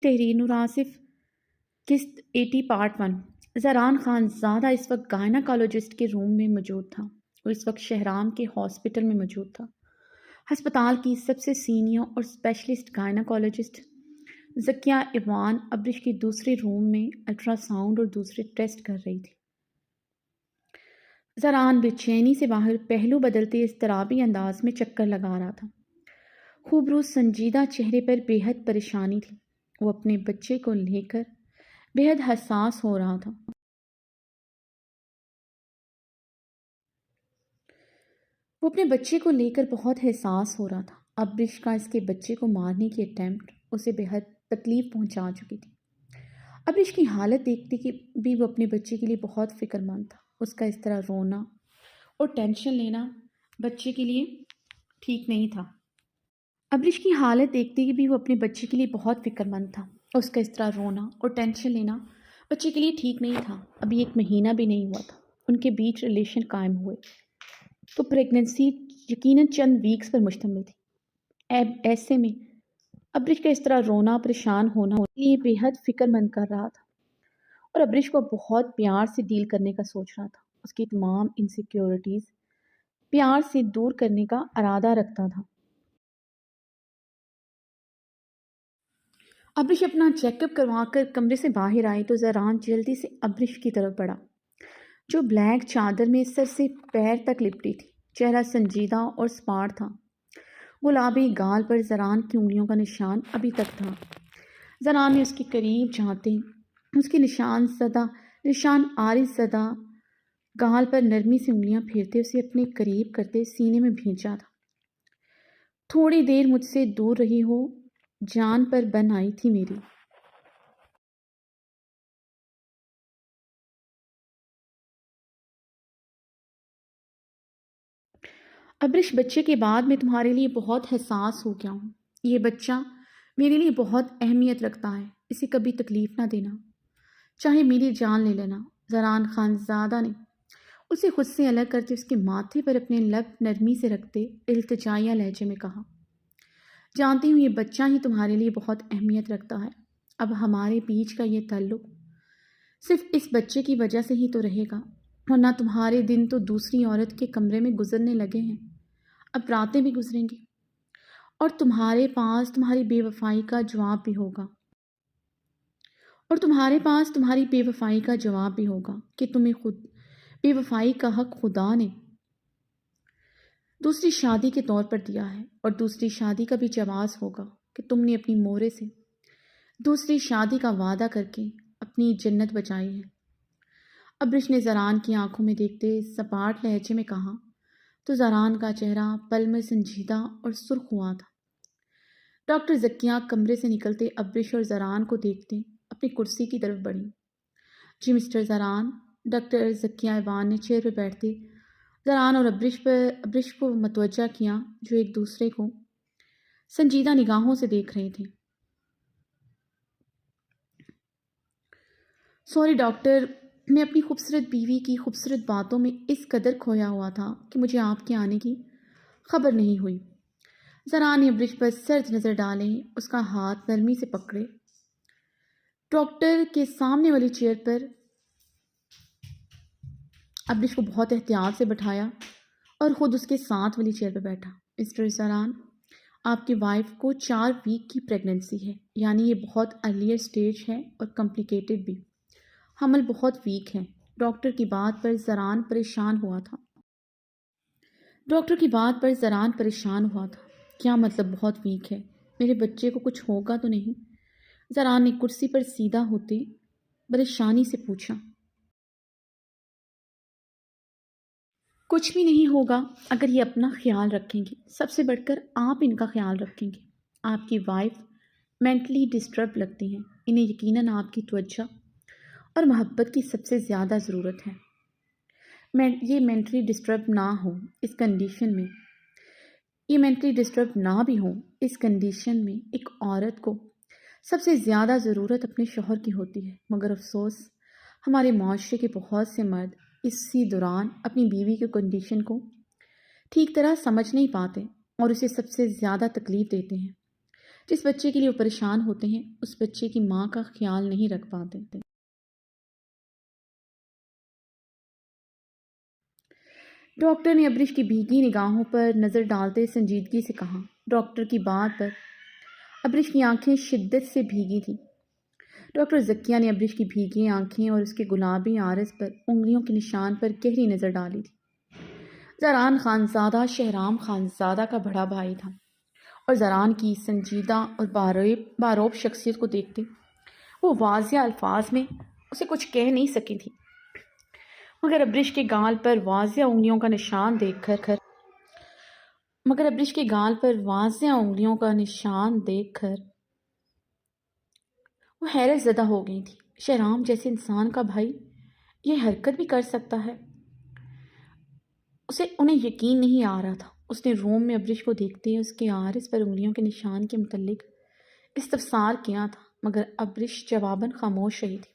تحریر نور آصف قسط 80 پارٹ 1۔ زران خان زادہ اس وقت گائناکالوجسٹ کے روم میں موجود تھا اور اس وقت شہرام کے ہاسپٹل میں موجود تھا۔ ہسپتال کی سب سے سینئر اور اسپیشلسٹ گائناکالوجسٹ ذکیہ ایوان ابرش کی دوسرے روم میں الٹرا ساؤنڈ اور دوسرے ٹیسٹ کر رہی تھی۔ زران بے چینی سے باہر پہلو بدلتے اضطرابی انداز میں چکر لگا رہا تھا۔ خوبرو سنجیدہ چہرے پر بے حد پریشانی تھی۔ وہ اپنے بچے کو لے کر بے حد حساس ہو رہا تھا۔ وہ اپنے بچے کو لے کر بہت حساس ہو رہا تھا۔ ابرش کا اس کے بچے کو مارنے کی اٹیمپٹ اسے بے حد تکلیف پہنچا چکی تھی۔ ابرش کی حالت دیکھتے کہ بھی وہ اپنے بچے کے لیے بہت فکر مند تھا۔ اس کا اس طرح رونا اور ٹینشن لینا بچے کے لیے ٹھیک نہیں تھا۔ ابرش کی حالت دیکھتے کہ بھی وہ اپنے بچے کے لیے بہت فکر مند تھا۔ اس کا اس طرح رونا اور ٹینشن لینا بچے کے لیے ٹھیک نہیں تھا۔ ابھی 1 مہینہ بھی نہیں ہوا تھا ان کے بیچ ریلیشن قائم ہوئے تو پریگننسی یقیناً چند ویکس پر مشتمل تھی۔ اب ایسے میں ابرش کا اس طرح رونا پریشان ہونا یہ بے حد فکر مند کر رہا تھا اور ابرش کو بہت پیار سے ڈیل کرنے کا سوچ رہا تھا۔ اس کی تمام انسیکیورٹیز پیار سے دور کرنے کا ارادہ رکھتا تھا۔ ابرش اپنا چیک اپ کروا کر کمرے سے باہر آئی تو زران جلدی سے ابرش کی طرف بڑھا جو بلیک چادر میں سر سے پیر تک لپٹی تھی۔ چہرہ سنجیدہ اور سپاٹ تھا۔ گلابی گال پر زران کی انگلیوں کا نشان ابھی تک تھا۔ زران نے اس کے قریب جاتے اس کے نشان عارض زدہ گال پر نرمی سے انگلیاں پھیرتے اسے اپنے قریب کرتے سینے میں بھینچا تھا۔ تھوڑی دیر مجھ سے دور رہی ہو جان پر بن آئی تھی میری۔ ابرش بچے کے بعد میں تمہارے لیے بہت حساس ہو گیا ہوں۔ یہ بچہ میرے لیے بہت اہمیت رکھتا ہے۔ اسے کبھی تکلیف نہ دینا، چاہے میری جان لے لینا۔ زران خان زادہ نے اسے خود سے الگ کرتے اس کے ماتھے پر اپنے لب نرمی سے رکھتے التجائیہ لہجے میں کہا، جانتی ہوں یہ بچہ ہی تمہارے لیے بہت اہمیت رکھتا ہے۔ اب ہمارے بیچ کا یہ تعلق صرف اس بچے کی وجہ سے ہی تو رہے گا، ورنہ تمہارے دن تو دوسری عورت کے کمرے میں گزرنے لگے ہیں، اب راتیں بھی گزریں گی اور تمہارے پاس تمہاری بے وفائی کا جواب بھی ہوگا کہ تمہیں خود بے وفائی کا حق خدا نے دوسری شادی کے طور پر دیا ہے، اور دوسری شادی کا بھی جواز ہوگا کہ تم نے اپنی مورے سے دوسری شادی کا وعدہ کر کے اپنی جنت بچائی ہے۔ ابرش نے زران کی آنکھوں میں دیکھتے سپاٹ لہجے میں کہا تو زران کا چہرہ پل میں سنجیدہ اور سرخ ہوا تھا۔ ڈاکٹر ذکیہ کمرے سے نکلتے ابرش اور زران کو دیکھتے اپنی کرسی کی طرف بڑھی۔ جی مسٹر زران، ڈاکٹر ذکیہ ایوان نے چیئر پہ بیٹھتے زران اور ابرش کو متوجہ کیا جو ایک دوسرے کو سنجیدہ نگاہوں سے دیکھ رہے تھے۔ سوری ڈاکٹر، میں اپنی خوبصورت بیوی کی خوبصورت باتوں میں اس قدر کھویا ہوا تھا کہ مجھے آپ کے آنے کی خبر نہیں ہوئی۔ زران نے ابرش پر سرد نظر ڈالے، اس کا ہاتھ نرمی سے پکڑے، ڈاکٹر کے سامنے والی چیئر پر ابرش کو بہت احتیاط سے بٹھایا اور خود اس کے ساتھ والی چیئر پر بیٹھا۔ مسٹر زران، آپ کی وائف کو 4 ویک کی پریگننسی ہے، یعنی یہ بہت ارلیئر سٹیج ہے اور کمپلیکیٹڈ بھی۔ حمل بہت ویک ہے۔ ڈاکٹر کی بات پر زران پریشان ہوا تھا۔ کیا مطلب بہت ویک ہے؟ میرے بچے کو کچھ ہوگا تو نہیں؟ زران نے کرسی پر سیدھا ہوتے پریشانی سے پوچھا۔ کچھ بھی نہیں ہوگا اگر یہ اپنا خیال رکھیں گے، سب سے بڑھ کر آپ ان کا خیال رکھیں گے۔ آپ کی وائف مینٹلی ڈسٹرب لگتی ہیں، انہیں یقیناً آپ کی توجہ اور محبت کی سب سے زیادہ ضرورت ہے۔ یہ مینٹلی ڈسٹرب نہ ہو اس کنڈیشن میں اس کنڈیشن میں ایک عورت کو سب سے زیادہ ضرورت اپنے شوہر کی ہوتی ہے، مگر افسوس ہمارے معاشرے کے بہت سے مرد اسی دوران اپنی بیوی کی کنڈیشن کو ٹھیک طرح سمجھ نہیں پاتے اور اسے سب سے زیادہ تکلیف دیتے ہیں۔ جس بچے کے لیے وہ پریشان ہوتے ہیں اس بچے کی ماں کا خیال نہیں رکھ پاتے۔ ڈاکٹر نے ابرش کی بھیگی نگاہوں پر نظر ڈالتے سنجیدگی سے کہا۔ ڈاکٹر کی بات پر ابرش کی آنکھیں شدت سے بھیگی تھیں۔ ڈاکٹر ذکیہ نے ابرش کی بھیگی آنکھیں اور اس کے گلابی عارض پر انگلیوں کے نشان پر گہری نظر ڈالی تھی۔ زران خانزادہ شہرام خانزادہ کا بڑا بھائی تھا اور زران کی سنجیدہ اور باروب شخصیت کو دیکھتے وہ واضح الفاظ میں اسے کچھ کہہ نہیں سکی تھی، مگر ابرش کے گال پر واضح انگلیوں کا نشان دیکھ کر وہ حیرت زدہ ہو گئی تھی۔ شہرام جیسے انسان کا بھائی یہ حرکت بھی کر سکتا ہے؟ انہیں یقین نہیں آ رہا تھا۔ اس نے روم میں ابرش کو دیکھتے اس کے عارض پر انگلیوں کے نشان کے متعلق استفسار کیا تھا، مگر ابرش جواباً خاموش رہی تھی۔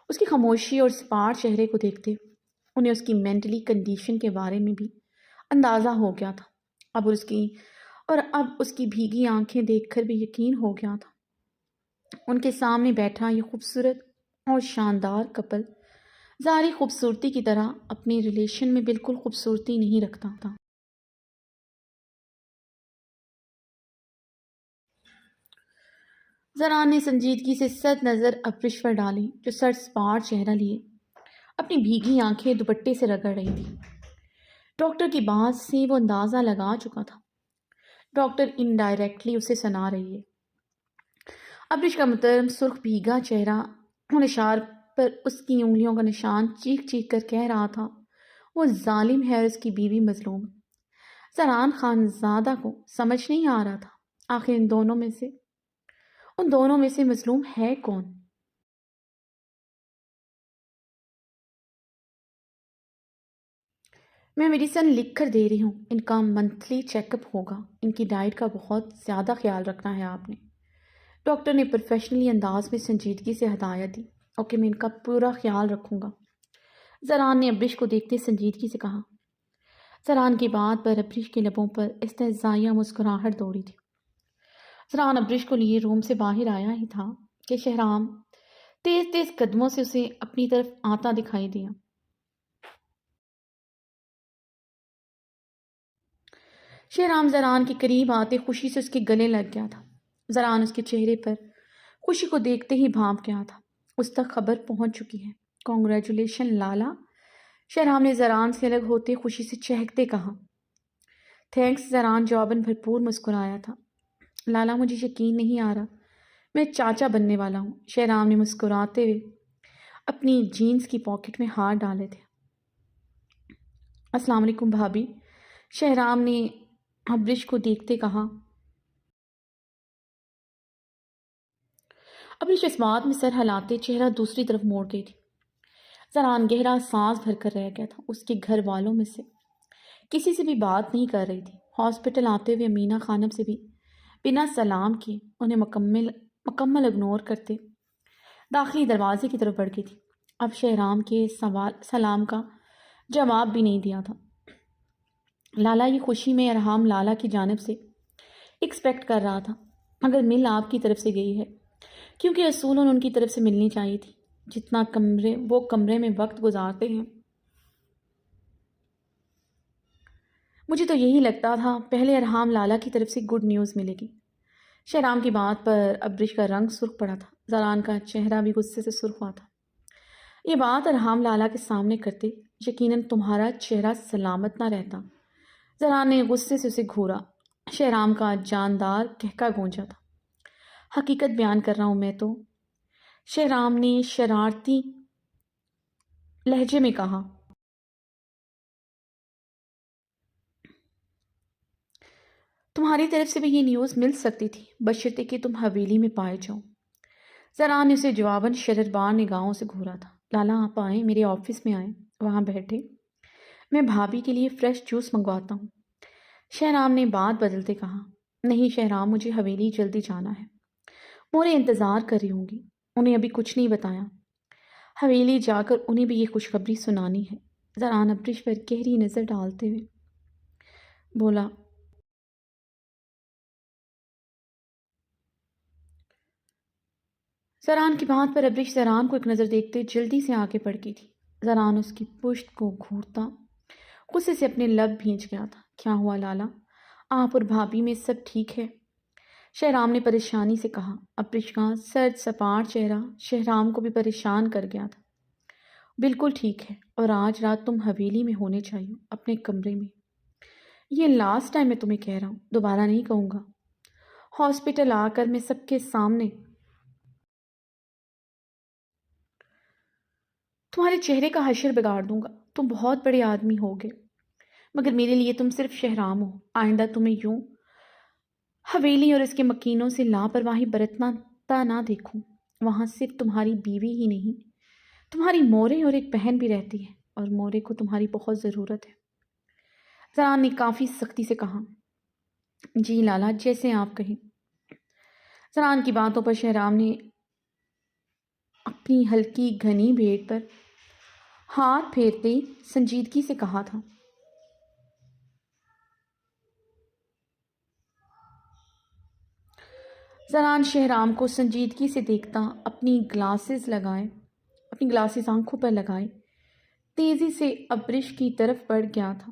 اس کی خاموشی اور سپاٹ چہرے کو دیکھتے انہیں اس کی مینٹلی کنڈیشن کے بارے میں بھی اندازہ ہو گیا تھا۔ اب اس کی بھیگی آنکھیں دیکھ کر بھی یقین ہو گیا تھا۔ ان کے سامنے بیٹھا یہ خوبصورت اور شاندار کپل ظاہری خوبصورتی کی طرح اپنے ریلیشن میں بالکل خوبصورتی نہیں رکھتا تھا۔ زران نے سنجیدگی سے سخت نظر ابرش پر ڈالی جو سر سپاٹ چہرہ لیے اپنی بھیگی آنکھیں دوپٹے سے رگڑ رہی تھی۔ ڈاکٹر کی بات سے وہ اندازہ لگا چکا تھا۔ ڈاکٹر انڈائریکٹلی اسے سنا رہی ہے۔ ابرش کا محترم سرخ بھیگا چہرہ اشار پر اس کی انگلیوں کا نشان چیخ چیخ کر کہہ رہا تھا وہ ظالم ہے اور اس کی بیوی مظلوم۔ زران خانزادہ کو سمجھ نہیں آ رہا تھا آخر ان دونوں میں سے مظلوم ہے کون؟ میں میڈیسن لکھ کر دے رہی ہوں، ان کا منتھلی چیک اپ ہوگا، ان کی ڈائٹ کا بہت زیادہ خیال رکھنا ہے آپ نے۔ ڈاکٹر نے پروفیشنلی انداز میں سنجیدگی سے ہدایت دی۔ اوکے، میں ان کا پورا خیال رکھوں گا، زران نے ابرش کو دیکھتے سنجیدگی سے کہا۔ زران کی بات پر ابرش کے لبوں پر استہزائیہ مسکراہٹ دوڑی تھی۔ زران ابرش کو لیے روم سے باہر آیا ہی تھا کہ شہرام تیز تیز قدموں سے اسے اپنی طرف آتا دکھائی دیا۔ شہرام زران کے قریب آتے خوشی سے اس کے گلے لگ گیا تھا۔ زران اس کے چہرے پر خوشی کو دیکھتے ہی بھانپ گیا تھا۔ اس تک خبر پہنچ چکی ہے۔ کانگریچولیشن لالا، شہرام نے زران سے الگ ہوتے خوشی سے چہکتے کہا۔ تھینکس، زران جواباً بھرپور مسکرایا تھا۔ لالا، مجھے یقین نہیں آ رہا میں چاچا بننے والا ہوں، شہرام نے مسکراتے ہوئے اپنی جینز کی پاکٹ میں ہاتھ ڈالے تھے۔ السلام علیکم بھابھی، شہرام نے ابرش کو دیکھتے کہا۔ ابرش اس بات میں سر ہلاتے چہرہ دوسری طرف موڑ گئی تھی۔ زران گہرا سانس بھر کر رہ گیا تھا۔ اس کے گھر والوں میں سے کسی سے بھی بات نہیں کر رہی تھی۔ ہاسپٹل آتے ہوئے امینا خانم سے بھی بنا سلام کیے انہیں مکمل اگنور کرتے داخلی دروازے کی طرف بڑھ گئی تھی۔ اب شہرام کے سلام کا جواب بھی نہیں دیا تھا۔ لالا، یہ خوشی میں ارحام لالا کی جانب سے ایکسپیکٹ کر رہا تھا، مگر مل آپ کی طرف سے گئی ہے، کیونکہ اصولاً ان کی طرف سے ملنی چاہیے تھی۔ جتنا وہ کمرے میں وقت گزارتے ہیں، مجھے تو یہی لگتا تھا پہلے ارحام لالا کی طرف سے گڈ نیوز ملے گی۔ شہرام کی بات پر ابرش کا رنگ سرخ پڑا تھا۔ زران کا چہرہ بھی غصے سے سرخ ہوا تھا۔ یہ بات ارحام لالا کے سامنے کرتے یقیناً تمہارا چہرہ سلامت نہ رہتا۔ زران نے غصے سے اسے گھورا۔ شہرام کا جاندار کہکا گونجا تھا۔ حقیقت بیان کر رہا ہوں میں تو، شہرام نے شرارتی لہجے میں کہا۔ تمہاری طرف سے بھی یہ نیوز مل سکتی تھی، بشرطے کہ تم حویلی میں پائے جاؤ۔ زران نے اسے جواباً شرربار نگاہوں سے گھورا تھا۔ لالا، آپ آئیں، میرے آفس میں آئیں، وہاں بیٹھے، میں بھابھی کے لیے فریش جوس منگواتا ہوں۔ شہرام نے بات بدلتے کہا۔ نہیں شہرام، مجھے حویلی جلدی جانا ہے، مورے انتظار کر رہی ہوں گی، انہیں ابھی کچھ نہیں بتایا، حویلی جا کر انہیں بھی یہ خوشخبری سنانی ہے۔ زران ابرش پر گہری نظر ڈالتے ہوئے بولا۔ زران کی بات پر ابریش زران کو ایک نظر دیکھتے جلدی سے آگے بڑھ گئی تھی۔ زران اس کی پشت کو گھورتا غصے سے اپنے لب بھینچ گیا تھا۔ کیا ہوا لالا؟ آپ اور بھابھی میں سب ٹھیک ہے؟ شہرام نے پریشانی سے کہا۔ ابریش کا سرد سپاٹ چہرہ شہرام کو بھی پریشان کر گیا تھا۔ بالکل ٹھیک ہے، اور آج رات تم حویلی میں ہونے چاہیے، اپنے کمرے میں۔ یہ لاسٹ ٹائم میں تمہیں کہہ رہا ہوں، دوبارہ نہیں کہوں گا۔ ہاسپٹل آ کر میں سب کے سامنے تمہارے چہرے کا حشر بگاڑ دوں گا۔ تم بہت بڑے آدمی ہوگے، مگر میرے لیے تم صرف شہرام ہو۔ آئندہ تمہیں یوں حویلی اور اس کے مکینوں سے لاپرواہی برتنا نہ دیکھوں۔ وہاں صرف تمہاری بیوی ہی نہیں، تمہاری مورے اور ایک بہن بھی رہتی ہے، اور مورے کو تمہاری بہت ضرورت ہے۔ زران نے کافی سختی سے کہا۔ جی لالا، جیسے آپ کہیں۔ زران کی باتوں پر شہرام نے اپنی ہلکی گھنی بھیڑ پر ہاتھ پھیرتے سنجیدگی سے کہا تھا۔ زران شہرام کو سنجیدگی سے دیکھتا اپنی گلاسز آنکھوں پر لگائے تیزی سے ابرش کی طرف بڑھ گیا تھا۔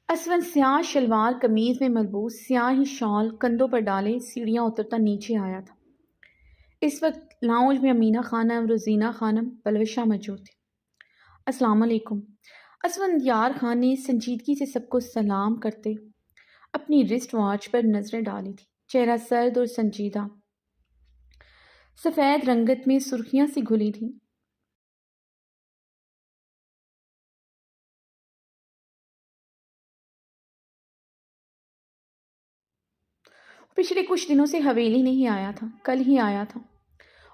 اسون سیاہ شلوار قمیض میں ملبوس سیاہ ہی شال کندھوں پر ڈالے سیڑھیاں اترتا نیچے آیا تھا۔ اس وقت لاؤنج میں امینہ خانم، روزینہ خانم، پلوشہ موجود تھی۔ السلام علیکم۔ اسفندیار خان نے سنجیدگی سے سب کو سلام کرتے اپنی رسٹ واچ پر نظریں ڈالی تھی۔ چہرہ سرد اور سنجیدہ، سفید رنگت میں سرخیاں سی گھلی تھیں۔ پچھلے کچھ دنوں سے حویلی نہیں آیا تھا، کل ہی آیا تھا،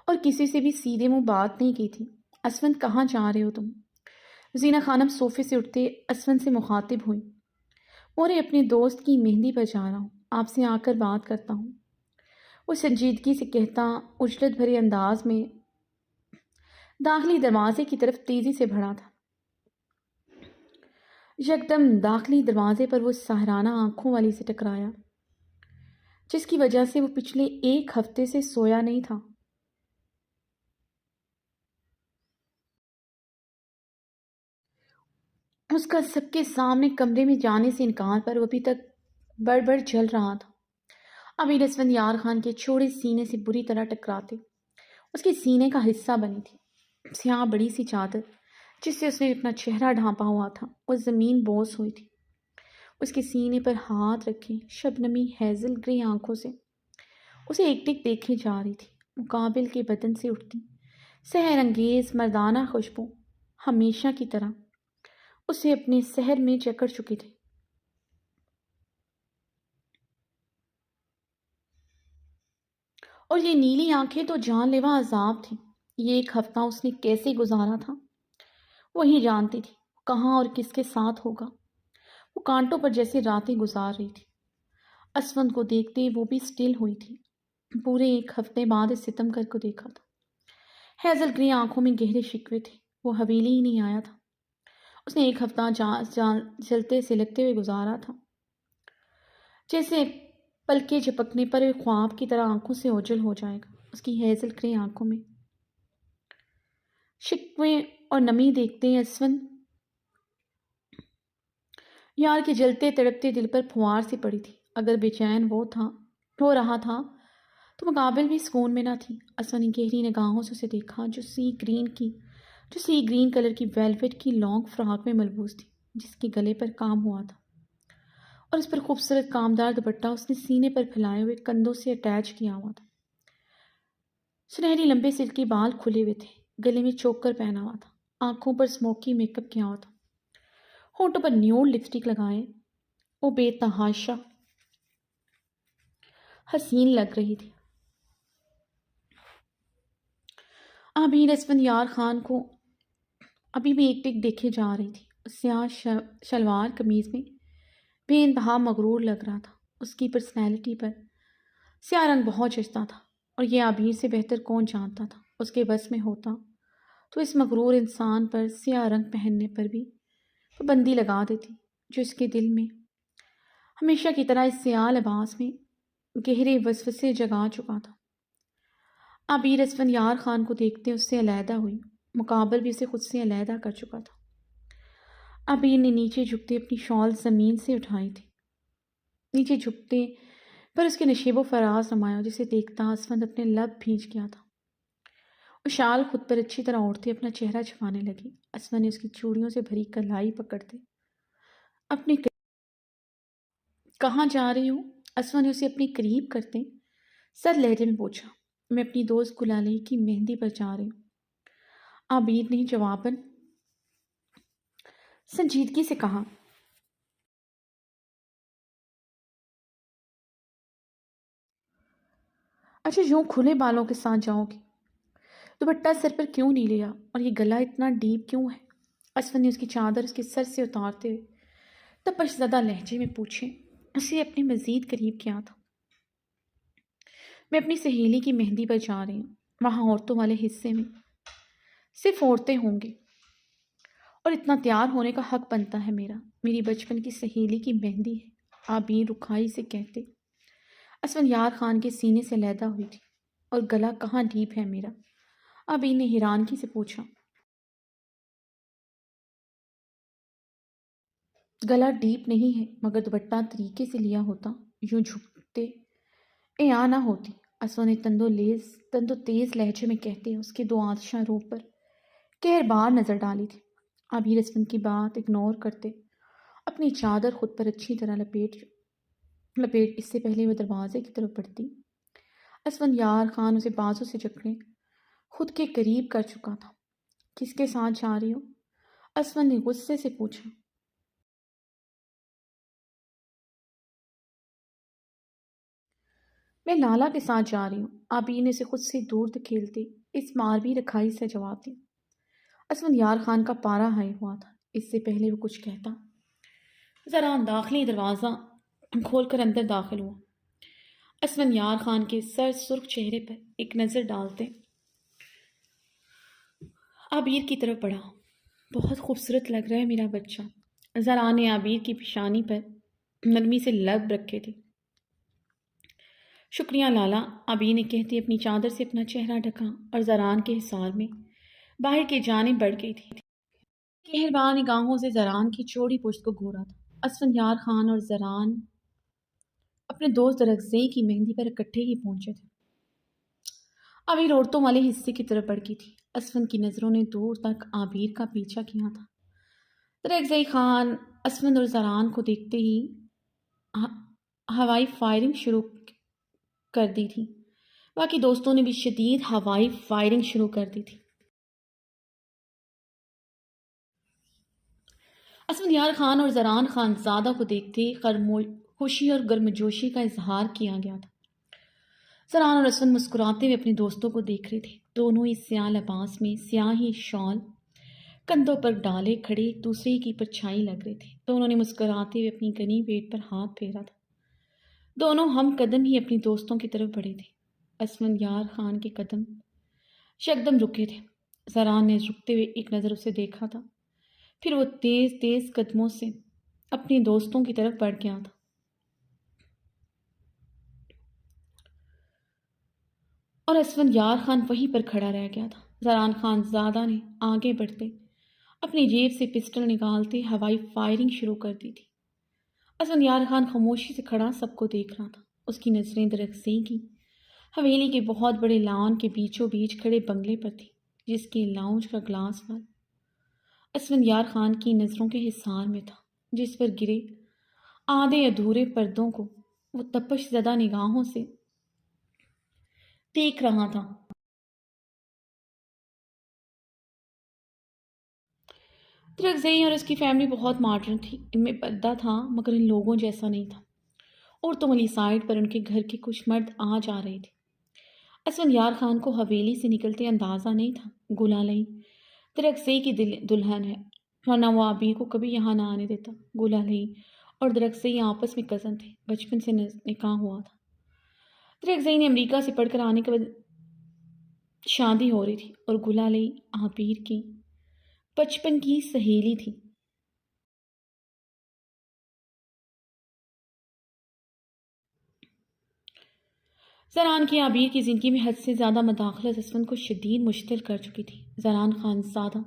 اور کسی سے بھی سیدھے منہ بات نہیں کی تھی۔ اسفند کہاں جا رہے ہو تم؟ زینہ خانم صوفے سے اٹھتے اسفند سے مخاطب ہوئی۔ مورے اپنے دوست کی مہندی پر جا رہا ہوں، آپ سے آ کر بات کرتا ہوں، وہ سنجیدگی سے کہتا اجلت بھرے انداز میں داخلی دروازے کی طرف تیزی سے بڑھا تھا۔ یکدم داخلی دروازے پر وہ سحرانہ آنکھوں والی سے ٹکرایا، جس کی وجہ سے وہ پچھلے ایک ہفتے سے سویا نہیں تھا۔ اس کا سب کے سامنے کمرے میں جانے سے انکار پر وہ ابھی تک بڑبڑ جل رہا تھا۔ امیر اسفندیار خان کے چوڑے سینے سے بری طرح ٹکراتے اس کے سینے کا حصہ بنی تھی سیاہ بڑی سی چادر، جس سے اس نے اپنا چہرہ ڈھانپا ہوا تھا، وہ زمین بوس ہوئی تھی۔ اس کے سینے پر ہاتھ رکھے شبنمی ہیزل گرے آنکھوں سے اسے ایک ٹک دیکھے جا رہی تھی۔ مقابل کے بدن سے اٹھتی سحر انگیز مردانہ خوشبو ہمیشہ کی طرح اسے اپنے سحر میں جکڑ چکی تھی۔ اور یہ نیلی آنکھیں تو جان لیوا عذاب تھی۔ یہ ایک ہفتہ اس نے کیسے گزارا تھا وہی جانتی تھی، کہاں اور کس کے ساتھ ہوگا۔ وہ کانٹوں پر جیسے راتیں گزار رہی تھی۔ اسفند کو دیکھتے وہ بھی سٹل ہوئی تھی۔ پورے ایک ہفتے بعد اس ستم گر کو دیکھا تھا۔ ہیزل گرے آنکھوں میں گہرے شکوے تھے۔ وہ حویلی ہی نہیں آیا تھا۔ اس نے ایک ہفتہ جلتے سلگتے ہوئے گزارا تھا، جیسے پلکے جھپکنے پر ایک خواب کی طرح آنکھوں سے اوجھل ہو جائے گا۔ اس کی ہیزل گرے آنکھوں میں شکوے اور نمی دیکھتے اسفند یار کے جلتے تڑپتے دل پر پھوار سی پڑی تھی۔ اگر بے چین وہ ہو رہا تھا تو مقابل بھی سکون میں نہ تھی۔ اسفند نے گہری نگاہوں سے اسے دیکھا جو سی گرین کلر کی ویلویٹ کی لانگ فراک میں ملبوس تھی، جس کے گلے پر کام ہوا تھا، اور اس پر خوبصورت کامدار دوپٹہ اس نے سینے پر پھیلائے ہوئے کندھوں سے اٹیچ کیا ہوا تھا۔ سنہری لمبے سلکی بال کھلے ہوئے تھے، گلے میں چوکر پہنا ہوا تھا، آنکھوں پر سموکی میک اپ کیا ہوا تھا، ہونٹوں پر نیوڈ لپسٹک لگائے وہ بے تحاشا حسین لگ رہی تھی۔ امیر اسفندیار خان کو ابھی بھی ایک ٹک دیکھے جا رہی تھی۔ سیاہ شلوار قمیض میں بے انتہا مغرور لگ رہا تھا۔ اس کی پرسنالٹی پر سیاہ رنگ بہت جچتا تھا، اور یہ عبیر سے بہتر کون جانتا تھا۔ اس کے بس میں ہوتا تو اس مغرور انسان پر سیاہ رنگ پہننے پر بھی پابندی لگا دیتی، جو اس کے دل میں ہمیشہ کی طرح اس سیال لباس میں گہرے وسوسے جگا چکا تھا۔ عبیر اسفندیار خان کو دیکھتے اس سے علیحدہ ہوئی، مقابل بھی اسے خود سے علیحدہ کر چکا تھا۔ عبیر نے نیچے جھکتے اپنی شال زمین سے اٹھائی تھی، نیچے جھکتے پر اس کے نشیب و فراز نمایاں، جسے دیکھتا اسفند اپنے لب بھیج گیا تھا۔ وہ شال خود پر اچھی طرح اوڑھتے اپنا چہرہ چھپانے لگی۔ اسفند نے اس کی چوڑیوں سے بھری کلائی پکڑتے اپنے کہاں جا رہی ہوں؟ اسفند نے اسے اپنے قریب کرتے سر لہجے میں پوچھا۔ میں اپنی دوست گلالی کی مہندی پر جا رہی ہوں، عبیر نے جواباً سنجیدگی سے کہا۔ اچھا، یوں کھلے بالوں کے ساتھ جاؤ گی؟ دوپٹہ سر پر کیوں نہیں لیا؟ اور یہ گلا اتنا ڈیپ کیوں ہے؟ اسفند نے اس کی چادر اس کے سر سے اتارتے ہوئے تپش زدہ لہجے میں پوچھے۔ اسے اپنے مزید قریب کیا تھا۔ میں اپنی سہیلی کی مہندی پر جا رہی ہوں، وہاں عورتوں والے حصے میں صرف عورتیں ہوں گی، اور اتنا تیار ہونے کا حق بنتا ہے میرا۔ میری بچپن کی سہیلی کی مہندی ہے، عبیر رکھائی سے کہتے اسفندیار خان کے سینے سے علیحدہ ہوئی تھی۔ اور گلا کہاں ڈیپ ہے میرا؟ عبیر نے حیرانگی سے پوچھا۔ گلا ڈیپ نہیں ہے، مگر دوپٹہ طریقے سے لیا ہوتا یوں جھکتے اے نہ ہوتی، اسو نے تندو تیز لہجے میں کہتے اس کے دو آتشاں روح پر کہر بار نظر ڈالی تھی۔ عبیر اسفند کی بات اگنور کرتے اپنی چادر خود پر اچھی طرح لپیٹ اس سے پہلے وہ دروازے کی طرف بڑھتی، اسفندیار خان اسے بازو سے جکڑے خود کے قریب کر چکا تھا۔ کس کے ساتھ جا رہی ہو؟ اسفند نے غصے سے پوچھا۔ میں لالا کے ساتھ جا رہی ہوں، عبیر نے اسے خود سے دور دھکیلتے اس ماروی رکھائی سے جواب دیا۔ اسفندیار خان کا پارا ہائی ہوا تھا۔ اس سے پہلے وہ کچھ کہتا ذرا داخلی دروازہ کھول کر اندر داخل ہوا۔ اسفندیار خان کے سر سرخ چہرے پر ایک نظر ڈالتے عبیر کی طرف بڑھا۔ بہت خوبصورت لگ رہا ہے میرا بچہ۔ ذرا نے عبیر کی پیشانی پر نرمی سے لب رکھے تھے۔ شکریہ لالا، عبیر نے کہتے اپنی چادر سے اپنا چہرہ ڈھکا اور زران کے حصار میں باہر کی جانب بڑھ گئی تھی۔ مہربان نگاہوں سے زران کی چوڑی پشت کو گھورا تھا۔ اسفندیار خان اور زران اپنے دوست درخزئی کی مہندی پر اکٹھے ہی پہنچے تھے۔ عبیر عورتوں والے حصے کی طرف بڑھ گئی تھی۔ اسفند کی نظروں نے دور تک عبیر کا پیچھا کیا تھا۔ درخزئی خان اسفند اور زران کو دیکھتے ہی ہوائی فائرنگ شروع کر دی تھی۔ باقی دوستوں نے بھی شدید ہوائی فائرنگ شروع کر دی تھی۔ اسفندیار خان اور زران خان زادہ کو دیکھتے خوشی اور گرمجوشی کا اظہار کیا گیا تھا۔ زران اور اسفند مسکراتے ہوئے اپنے دوستوں کو دیکھ رہے تھے۔ دونوں ہی سیاہ لباس میں سیاہی شال کندھوں پر ڈالے کھڑے ایک دوسرے کی پرچھائی لگ رہے تھے۔ دونوں نے مسکراتے ہوئے اپنی گنی پیٹ پر ہاتھ پھیرا تھا۔ دونوں ہم قدم ہی اپنی دوستوں کی طرف بڑھے تھے۔ اسفندیار خان کے قدم یکدم رکے تھے۔ زران نے رکتے ہوئے ایک نظر اسے دیکھا تھا، پھر وہ تیز تیز قدموں سے اپنے دوستوں کی طرف بڑھ گیا تھا۔ اور اسفندیار خان وہیں پر کھڑا رہ گیا تھا۔ زران خان زادہ نے آگے بڑھتے اپنی جیب سے پسٹل نکالتے ہوائی فائرنگ شروع کر دی تھی۔ اسفندیار خان خاموشی سے کھڑا سب کو دیکھ رہا تھا۔ اس کی نظریں درخزئی کی حویلی کے بہت بڑے لان کے بیچوں بیچ کھڑے بنگلے پر تھی، جس کے لاؤنج کا گلاس وال اسفندیار خان کی نظروں کے حصار میں تھا، جس پر گرے آدھے ادھورے پردوں کو وہ تپش زدہ نگاہوں سے دیکھ رہا تھا۔ درخزئی اور اس کی فیملی بہت ماڈرن تھی۔ ان میں پردہ تھا مگر ان لوگوں جیسا نہیں تھا۔ عورتوں والی سائڈ پر ان کے گھر کے کچھ مرد آ جا رہے تھے۔ اسفندیار خان کو حویلی سے نکلتے اندازہ نہیں تھا گلالئی درخزئی کی دلہن ہے، ورنہ وہ عبیر کو کبھی یہاں نہ آنے دیتا۔ گلالئی اور درخزئی آپس میں کزن تھے، بچپن سے نکاح ہوا تھا۔ درخزئی نے امریکہ سے پڑھ کر آنے کے بعد شادی ہو رہی تھی اور گلالئی عبیر کی بچپن کی سہیلی تھی۔ زران کی عبیر کی زندگی میں حد سے زیادہ مداخلت اسفند کو شدید مشتعل کر چکی تھی۔ زران خان زادہ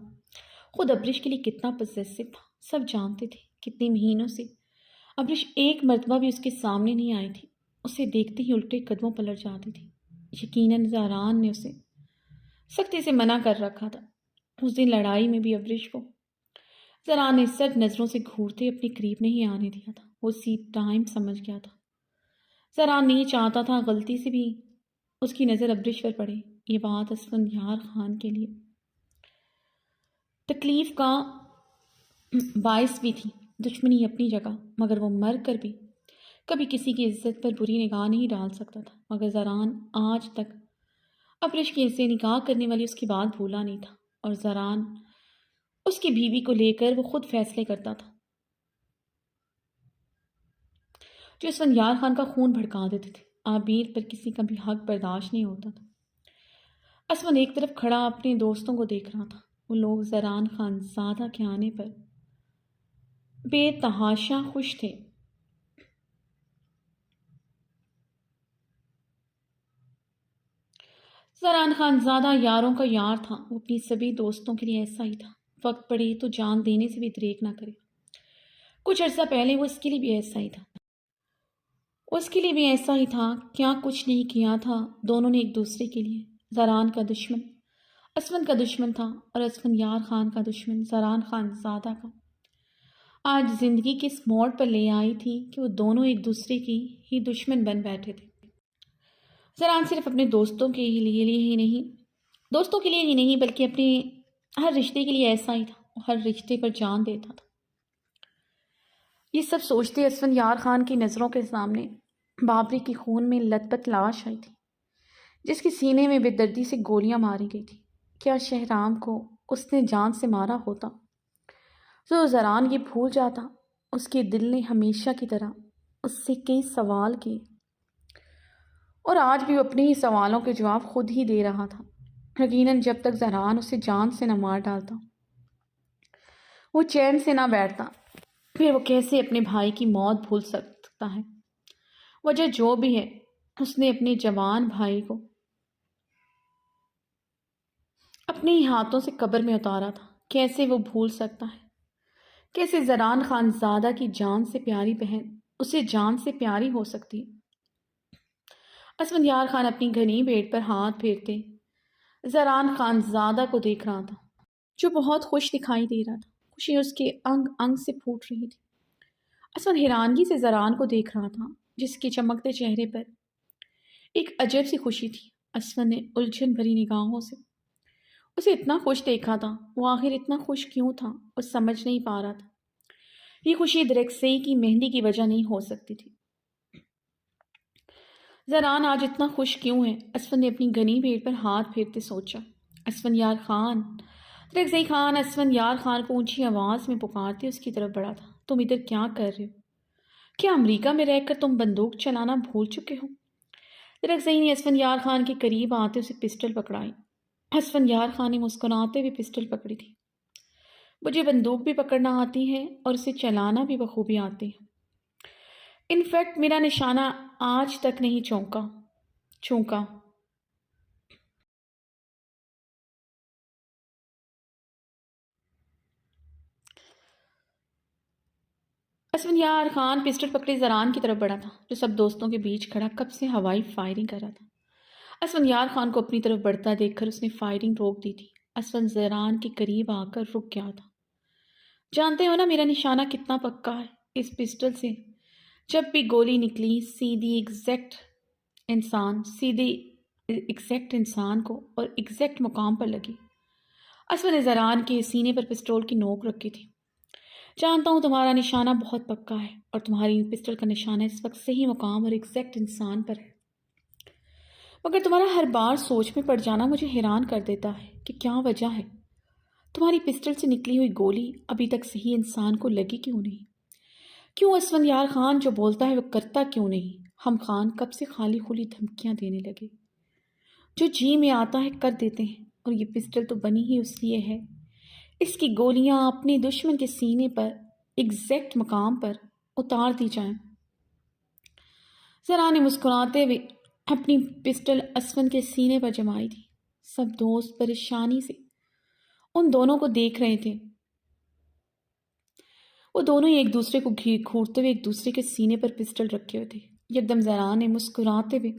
خود ابرش کے لیے کتنا پوزیسو تھا، سب جانتے تھے۔ کتنے مہینوں سے ابرش ایک مرتبہ بھی اس کے سامنے نہیں آئی تھی، اسے دیکھتے ہی الٹے قدموں پلٹ جاتی تھی۔ یقیناً زران نے اسے سختی سے منع کر رکھا تھا۔ اس دن لڑائی میں بھی ابرش کو زران نے سرد نظروں سے گھورتے اپنے قریب نہیں آنے دیا تھا۔ وہ اسی ٹائم سمجھ گیا تھا زران نہیں چاہتا تھا غلطی سے بھی اس کی نظر ابرش پر پڑے۔ یہ بات اسفندیار خان کے لیے تکلیف کا باعث بھی تھی۔ دشمنی اپنی جگہ، مگر وہ مر کر بھی کبھی کسی کی عزت پر بری نگاہ نہیں ڈال سکتا تھا۔ مگر زران آج تک ابرش کی سے نکاح کرنے والی اس کی بات بھولا نہیں تھا، اور زران اس کی بیوی کو لے کر وہ خود فیصلے کرتا تھا جو اسفندیار خان کا خون بھڑکا دیتے تھے۔ عابیر پر کسی کا بھی حق برداشت نہیں ہوتا تھا۔ اسفند ایک طرف کھڑا اپنے دوستوں کو دیکھ رہا تھا۔ وہ لوگ زران خان زادہ کے آنے پر بے تحاشا خوش تھے۔ زران خان زادہ یاروں کا یار تھا۔ وہ اپنی سبھی دوستوں کے لیے ایسا ہی تھا، وقت پڑے تو جان دینے سے بھی دریغ نہ کرے۔ کچھ عرصہ پہلے وہ اس کے لیے بھی ایسا ہی تھا۔ کیا کچھ نہیں کیا تھا دونوں نے ایک دوسرے کے لیے۔ زران کا دشمن اسفند کا دشمن تھا، اور اسفندیار خان کا دشمن زران خان زادہ کا۔ آج زندگی کس موڑ پر لے آئی تھی کہ وہ دونوں ایک دوسرے کی ہی دشمن بن بیٹھے تھے۔ زران صرف اپنے دوستوں کے لیے ہی نہیں بلکہ اپنے ہر رشتے کے لیے ایسا ہی تھا۔ وہ ہر رشتے پر جان دیتا تھا۔ یہ سب سوچتے اسفندیار خان کی نظروں کے سامنے بابری کی خون میں لت پت لاش آئی تھی، جس کے سینے میں بے دردی سے گولیاں ماری گئی تھی۔ کیا شہرام کو اس نے جان سے مارا ہوتا تو زران یہ بھول جاتا؟ اس کے دل نے ہمیشہ کی طرح اس سے کئی سوال کیے، اور آج بھی وہ اپنے ہی سوالوں کے جواب خود ہی دے رہا تھا۔ یقیناً جب تک زران اسے جان سے نہ مار ڈالتا وہ چین سے نہ بیٹھتا۔ پھر وہ کیسے اپنے بھائی کی موت بھول سکتا ہے؟ وجہ جو بھی ہے، اس نے اپنے جوان بھائی کو اپنے ہی ہاتھوں سے قبر میں اتارا تھا۔ کیسے وہ بھول سکتا ہے؟ کیسے زران خان زادہ کی جان سے پیاری بہن اسے جان سے پیاری ہو سکتی ہے؟ اسفندیار خان اپنی گھنی پیٹ پر ہاتھ پھیرتے زران خان زادہ کو دیکھ رہا تھا، جو بہت خوش دکھائی دے رہا تھا۔ خوشی اس کے انگ انگ سے پھوٹ رہی تھی۔ اسفند حیرانگی سے زران کو دیکھ رہا تھا، جس کے چمکتے چہرے پر ایک عجب سی خوشی تھی۔ اسفند نے الجھن بھری نگاہوں سے اسے اتنا خوش دیکھا تھا۔ وہ آخر اتنا خوش کیوں تھا؟ وہ سمجھ نہیں پا رہا تھا۔ یہ خوشی درخسئی کی مہندی کی وجہ نہیں ہو سکتی تھی۔ زران آج اتنا خوش کیوں ہے؟ اسفند نے اپنی گھنی پیٹ پر ہاتھ پھیرتے سوچا۔ اسفندیار خان درخسئی خان اسفندیار خان کو اونچی آواز میں پکارتے اس کی طرف بڑھا تھا۔ تم ادھر کیا کر رہے ہو؟ کیا امریکہ میں رہ کر تم بندوق چلانا بھول چکے ہو؟ درخسئی نے اسفندیار خان کے قریب آتے اسے پسٹل پکڑائی۔ اسفندیار خان نے مسکراتے ہوئے پسٹل پکڑی تھی۔ مجھے بندوق بھی پکڑنا آتی ہے اور اسے چلانا بھی بخوبی آتی ہے۔ انفیکٹ میرا نشانہ آج تک نہیں چونکا۔ اسفندیار خان پسٹل پکڑے زران کی طرف بڑھا تھا، جو سب دوستوں کے بیچ کھڑا کب سے ہوائی فائرنگ کر رہا تھا۔ اسفندیار خان کو اپنی طرف بڑھتا دیکھ کر اس نے فائرنگ روک دی تھی۔ اسفند زران کے قریب آ کر رک گیا تھا۔ جانتے ہو نا میرا نشانہ کتنا پکا ہے؟ اس پسٹل سے جب بھی گولی نکلی سیدھی ایگزیکٹ انسان کو اور ایگزیکٹ مقام پر لگی۔ اسفند نے زران کے سینے پر پسٹول کی نوک رکھی تھی۔ جانتا ہوں تمہارا نشانہ بہت پکا ہے، اور تمہاری پسٹل کا نشانہ اس وقت صحیح مقام اور ایگزیکٹ انسان پر ہے، مگر تمہارا ہر بار سوچ میں پڑ جانا مجھے حیران کر دیتا ہے کہ کیا وجہ ہے؟ تمہاری پسٹل سے نکلی ہوئی گولی ابھی تک صحیح انسان کو لگی کیوں نہیں؟ کیوں اسفندیار خان جو بولتا ہے وہ کرتا کیوں نہیں؟ ہم خان کب سے خالی خولی دھمکیاں دینے لگے؟ جو جی میں آتا ہے کر دیتے ہیں، اور یہ پسٹل تو بنی ہی اس لیے ہے اس کی گولیاں اپنے دشمن کے سینے پر ایگزیکٹ مقام پر اتار دی جائیں۔ زران نے مسکراتے ہوئے اپنی پسٹل اسفن کے سینے پر جمائی تھی۔ سب دوست پریشانی سے ان دونوں کو دیکھ رہے تھے۔ وہ دونوں ہی ایک دوسرے کو گھورتے ہوئے ایک دوسرے کے سینے پر پسٹل رکھے ہوئے تھے۔ یکدم زران نے مسکراتے ہوئے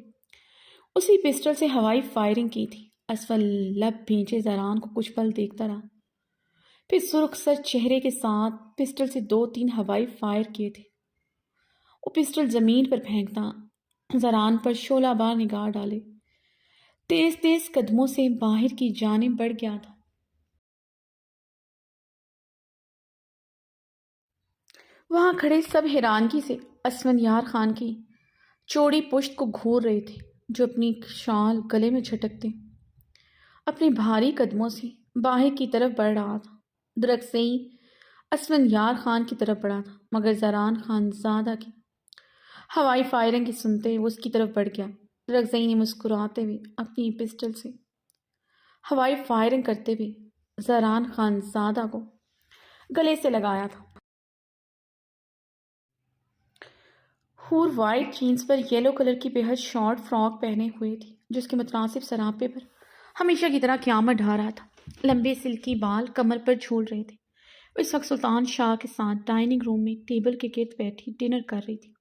اسی پسٹل سے ہوائی فائرنگ کی تھی۔ اسفل لب بھینچے زران کو کچھ پل دیکھتا رہا، پھر سرخ سر چہرے کے ساتھ پسٹل سے 2-3 ہوائی فائر کیے تھے۔ وہ پسٹل زمین پر پھینکتا زران پر شعلہ بار نگاہ ڈالے تیز تیز قدموں سے باہر کی جانب بڑھ گیا تھا۔ وہاں کھڑے سب حیرانگی سے اسفندیار خان کی چوڑی پشت کو گھور رہے تھے، جو اپنی شال گلے میں جھٹکتے اپنے بھاری قدموں سے باہر کی طرف بڑھ رہا تھا۔ درخسئی اسفندیار خان کی طرف بڑھا تھا، مگر زران خان زادہ کی ہوائی فائرنگ کی سنتے وہ اس کی طرف بڑھ گیا۔ درخسئی نے مسکراتے ہوئے اپنی پسٹل سے ہوائی فائرنگ کرتے ہوئے زران خان زادہ کو گلے سے لگایا تھا۔ حور وائٹ جینس پر یلو کلر کی بےحد شارٹ فراک پہنے ہوئے تھی، جس کے متناسب سراپے پر ہمیشہ کی طرح قیامت ڈھا رہا تھا۔ لمبے سلکی بال کمر پر جھول رہے تھے۔ وہ اس وقت سلطان شاہ کے ساتھ ڈائننگ روم میں ٹیبل کے گرد بیٹھی ڈنر کر رہی تھی۔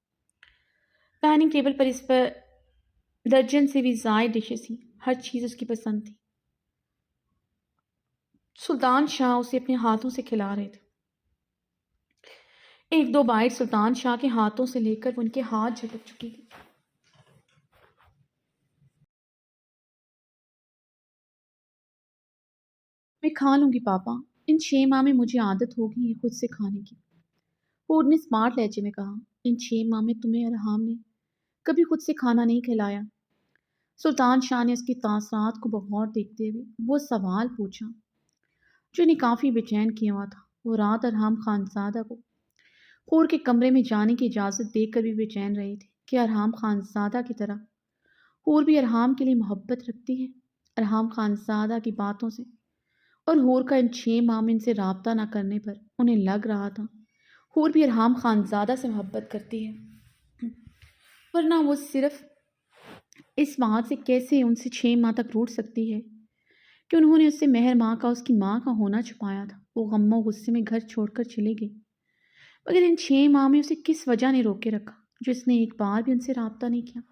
ڈائننگ ٹیبل پر اس پر درجن سے بھی زائد ڈشز تھیں، ہر چیز اس کی پسند تھی۔ سلطان شاہ اسے اپنے ہاتھوں سے کھلا رہے تھے۔ 1-2 بائٹ سلطان شاہ کے ہاتھوں سے لے کر وہ ان کے ہاتھ جھٹک چکی تھی۔ میں کھا لوں گی پاپا، ان 6 ماہ میں مجھے عادت ہوگی ہے خود سے کھانے کی، حور نے اسمارٹ لہجے میں کہا۔ ان 6 ماہ میں تمہیں ارحام نے کبھی خود سے کھانا نہیں کھلایا؟ سلطان شاہ نے اس کی تاثرات کو بغور دیکھتے ہوئے وہ سوال پوچھا جو انہیں کافی بے چین کیا ہوا تھا۔ وہ رات ارحام خانزادہ کو حور کے کمرے میں جانے کی اجازت دے کر بھی بے چین رہے تھے کہ ارحام خانزادہ کی طرح حور بھی ارحام کے لیے محبت رکھتی ہے۔ ارحام خانزادہ کی باتوں سے اور حور کا ان 6 ماہ میں ان سے رابطہ نہ کرنے پر انہیں لگ رہا تھا حور بھی ارحام خانزادہ سے محبت کرتی ہے، ورنہ وہ صرف اس بات سے کیسے ان سے 6 ماہ تک روٹھ سکتی ہے کہ انہوں نے اس سے مہر ماں کا، اس کی ماں کا ہونا چھپایا تھا۔ وہ غم و غصے میں گھر چھوڑ کر چلے گئی، مگر ان 6 ماہ میں اسے کس وجہ نے روکے رکھا جو اس نے ایک بار بھی ان سے رابطہ نہیں کیا؟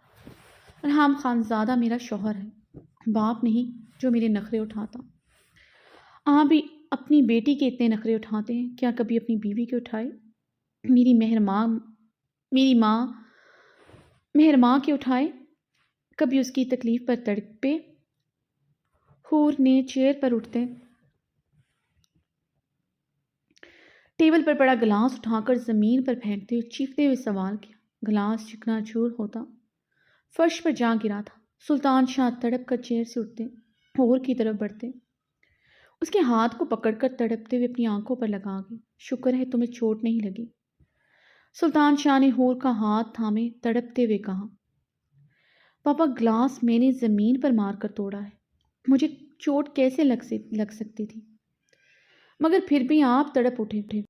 ارحام خانزادہ میرا شوہر ہے، باپ نہیں جو میرے نخرے اٹھاتا۔ آپ بھی اپنی بیٹی کے اتنے نخرے اٹھاتے ہیں، کیا کبھی اپنی بیوی کے اٹھائے؟ میری ماں مہر ماں کے اٹھائے؟ کبھی اس کی تکلیف پر تڑپے؟ حور نے چیئر پر اٹھتے ٹیبل پر پڑا گلاس اٹھا کر زمین پر پھینکتے ہوئے چیختے ہوئے سوال کیا۔ گلاس چکنا چور ہوتا فرش پر جا گرا تھا۔ سلطان شاہ تڑپ کر چیئر سے اٹھتے حور کی طرف بڑھتے، اس کے ہاتھ کو پکڑ کر تڑپتے ہوئے اپنی آنکھوں پر لگا گئے۔ شکر ہے تمہیں چوٹ نہیں لگی۔ سلطان شاہ نے حور کا ہاتھ تھامے تڑپتے ہوئے کہا، پاپا گلاس میں نے زمین پر مار کر توڑا ہے، مجھے چوٹ کیسے لگ سکتی تھی؟ مگر پھر بھی آپ تڑپ اٹھے۔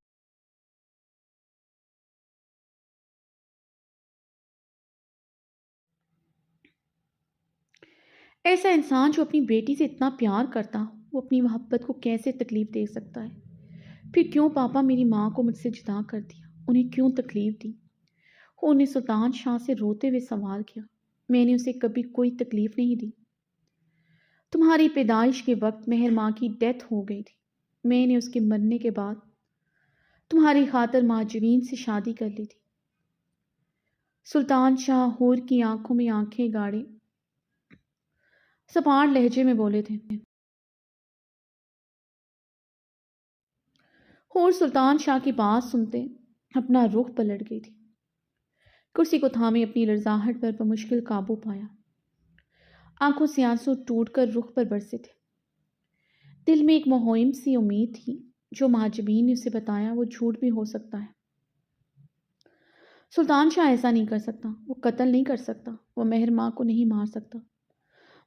ایسا انسان جو اپنی بیٹی سے اتنا پیار کرتا ہو، وہ اپنی محبت کو کیسے تکلیف دے سکتا ہے؟ پھر کیوں پاپا میری ماں کو مجھ سے جدا کر دیا؟ انہیں کیوں تکلیف دی؟ حور نے سلطان شاہ سے روتے ہوئے سوال کیا۔ میں نے اسے کبھی کوئی تکلیف نہیں دی۔ تمہاری پیدائش کے وقت مہر ماں کی ڈیتھ ہو گئی تھی، میں نے اس کے مرنے کے بعد تمہاری خاطر مہاجرین سے شادی کر لی تھی۔ سلطان شاہ حور کی آنکھوں میں آنکھیں گاڑے سپاٹ لہجے میں بولے تھے۔ حور سلطان شاہ کی بات سنتے اپنا رخ پلٹ گئی تھی۔ کرسی کو تھامے اپنی لرزاہٹ پر بمشکل قابو پایا۔ آنکھوں سے آنسو ٹوٹ کر رخ پر برسے تھے۔ دل میں ایک مہم سی امید تھی، جو مہاجبین نے اسے بتایا وہ جھوٹ بھی ہو سکتا ہے۔ سلطان شاہ ایسا نہیں کر سکتا، وہ قتل نہیں کر سکتا، وہ مہر ماں کو نہیں مار سکتا۔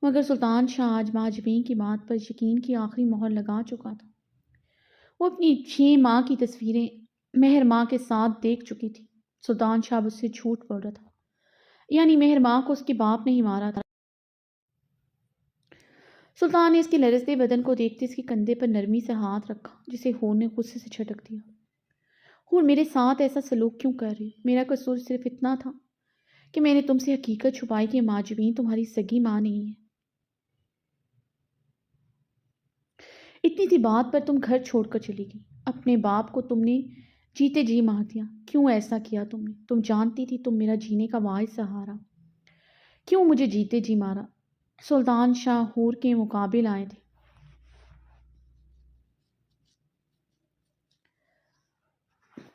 مگر سلطان شاہ آج مہاجبین کی بات پر یقین کی آخری مہر لگا چکا تھا۔ وہ اپنی 6 ماہ کی تصویریں مہر ماں کے ساتھ دیکھ چکی تھی۔ سلطان شاہ اس سے جھوٹ بول رہا تھا، یعنی مہر ماں کو اس کے باپ نے ہی مارا تھا؟ سلطان نے اس کے لرزتے بدن کو دیکھتے اس کے کندھے پر نرمی سے ہاتھ رکھا، جسے ہور نے غصے سے جھٹک دیا۔ ہور، میرے ساتھ ایسا سلوک کیوں کر رہی؟ میرا قصور صرف اتنا تھا کہ میں نے تم سے حقیقت چھپائی کہ ماجبین تمہاری سگی ماں نہیں ہے۔ اتنی سی بات پر تم گھر چھوڑ کر چلی گئی، اپنے باپ کو تم نے جیتے جی مار دیا۔ کیوں ایسا کیا تم نے؟ تم جانتی تھی تم میرا جینے کا واحد سہارا، کیوں مجھے جیتے جی مارا؟ سلطان شاہ ہور کے مقابل آئے تھے۔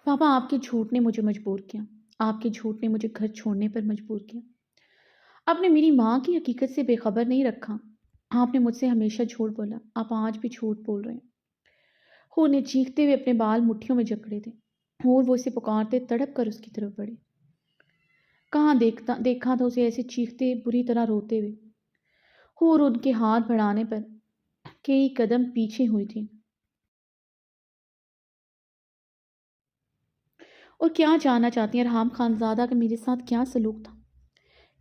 پاپا، آپ کے جھوٹ نے مجھے مجبور کیا، آپ کے جھوٹ نے مجھے گھر چھوڑنے پر مجبور کیا۔ آپ نے میری ماں کی حقیقت سے بے خبر نہیں رکھا، آپ نے مجھ سے ہمیشہ جھوٹ بولا، آپ آج بھی جھوٹ بول رہے ہیں۔ ہور نے چیختے ہوئے اپنے بال مٹھیوں میں جکڑے تھے، اور وہ اسے پکارتے تڑپ کر اس کی طرف بڑھے۔ کہاں دیکھا تھا اسے ایسے چیختے، بری طرح روتے ہوئے۔ ہور ان کے ہاتھ بڑھانے پر کئی قدم پیچھے ہوئی تھی۔ اور کیا جاننا چاہتی ہیں ارحام خانزادہ کا میرے ساتھ کیا سلوک تھا؟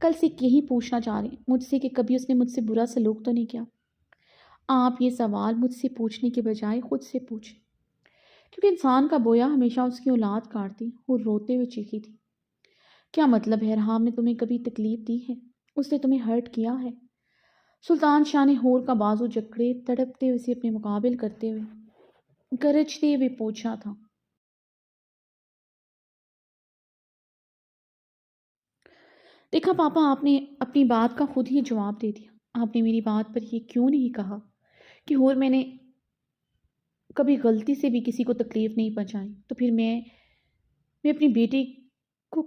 کل سے یہی پوچھنا چاہ رہے ہیں مجھ سے کہ کبھی اس نے مجھ سے برا سلوک تو نہیں کیا؟ آپ یہ سوال مجھ سے پوچھنے کے بجائے خود سے پوچھیں، کیونکہ انسان کا بویا ہمیشہ اس کی اولاد کاٹتی اور روتے ہوئے چیخی تھی۔ کیا مطلب ہے؟ ارحام نے تمہیں کبھی تکلیف دی ہے؟ اس نے تمہیں ہرٹ کیا ہے؟ سلطان شاہ نے ہور کا بازو جکڑے تڑپتے ہوئے اسے اپنے مقابل کرتے ہوئے گرجتے ہوئے پوچھا تھا۔ دیکھا پاپا، آپ نے اپنی بات کا خود ہی جواب دے دیا۔ آپ نے میری بات پر یہ کیوں نہیں کہا کہ ہور میں نے کبھی غلطی سے بھی کسی کو تکلیف نہیں پہنچائی، تو پھر میں اپنی بیٹی کو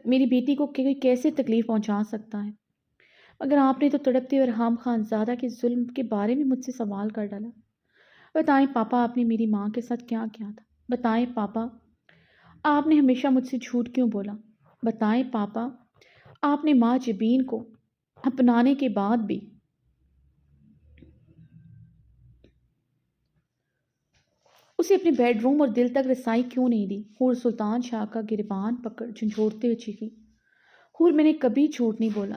میری بیٹی کو کوئی کیسے تکلیف پہنچا سکتا ہے؟ اگر آپ نے تو تڑپتے ہوئے ارحام خانزادہ کے ظلم کے بارے میں مجھ سے سوال کر ڈالا۔ بتائیں پاپا، آپ نے میری ماں کے ساتھ کیا کیا تھا؟ بتائیں پاپا، آپ نے ہمیشہ مجھ سے جھوٹ کیوں بولا؟ بتائیں پاپا، آپ نے ماں جبین کو اپنانے کے بعد بھی اسے اپنے بیڈ روم اور دل تک رسائی کیوں نہیں دی؟ ہور سلطان شاہ کا گریبان پکڑ جھنجھوڑتے ہوئے چیخی۔ ہور، میں نے کبھی جھوٹ نہیں بولا،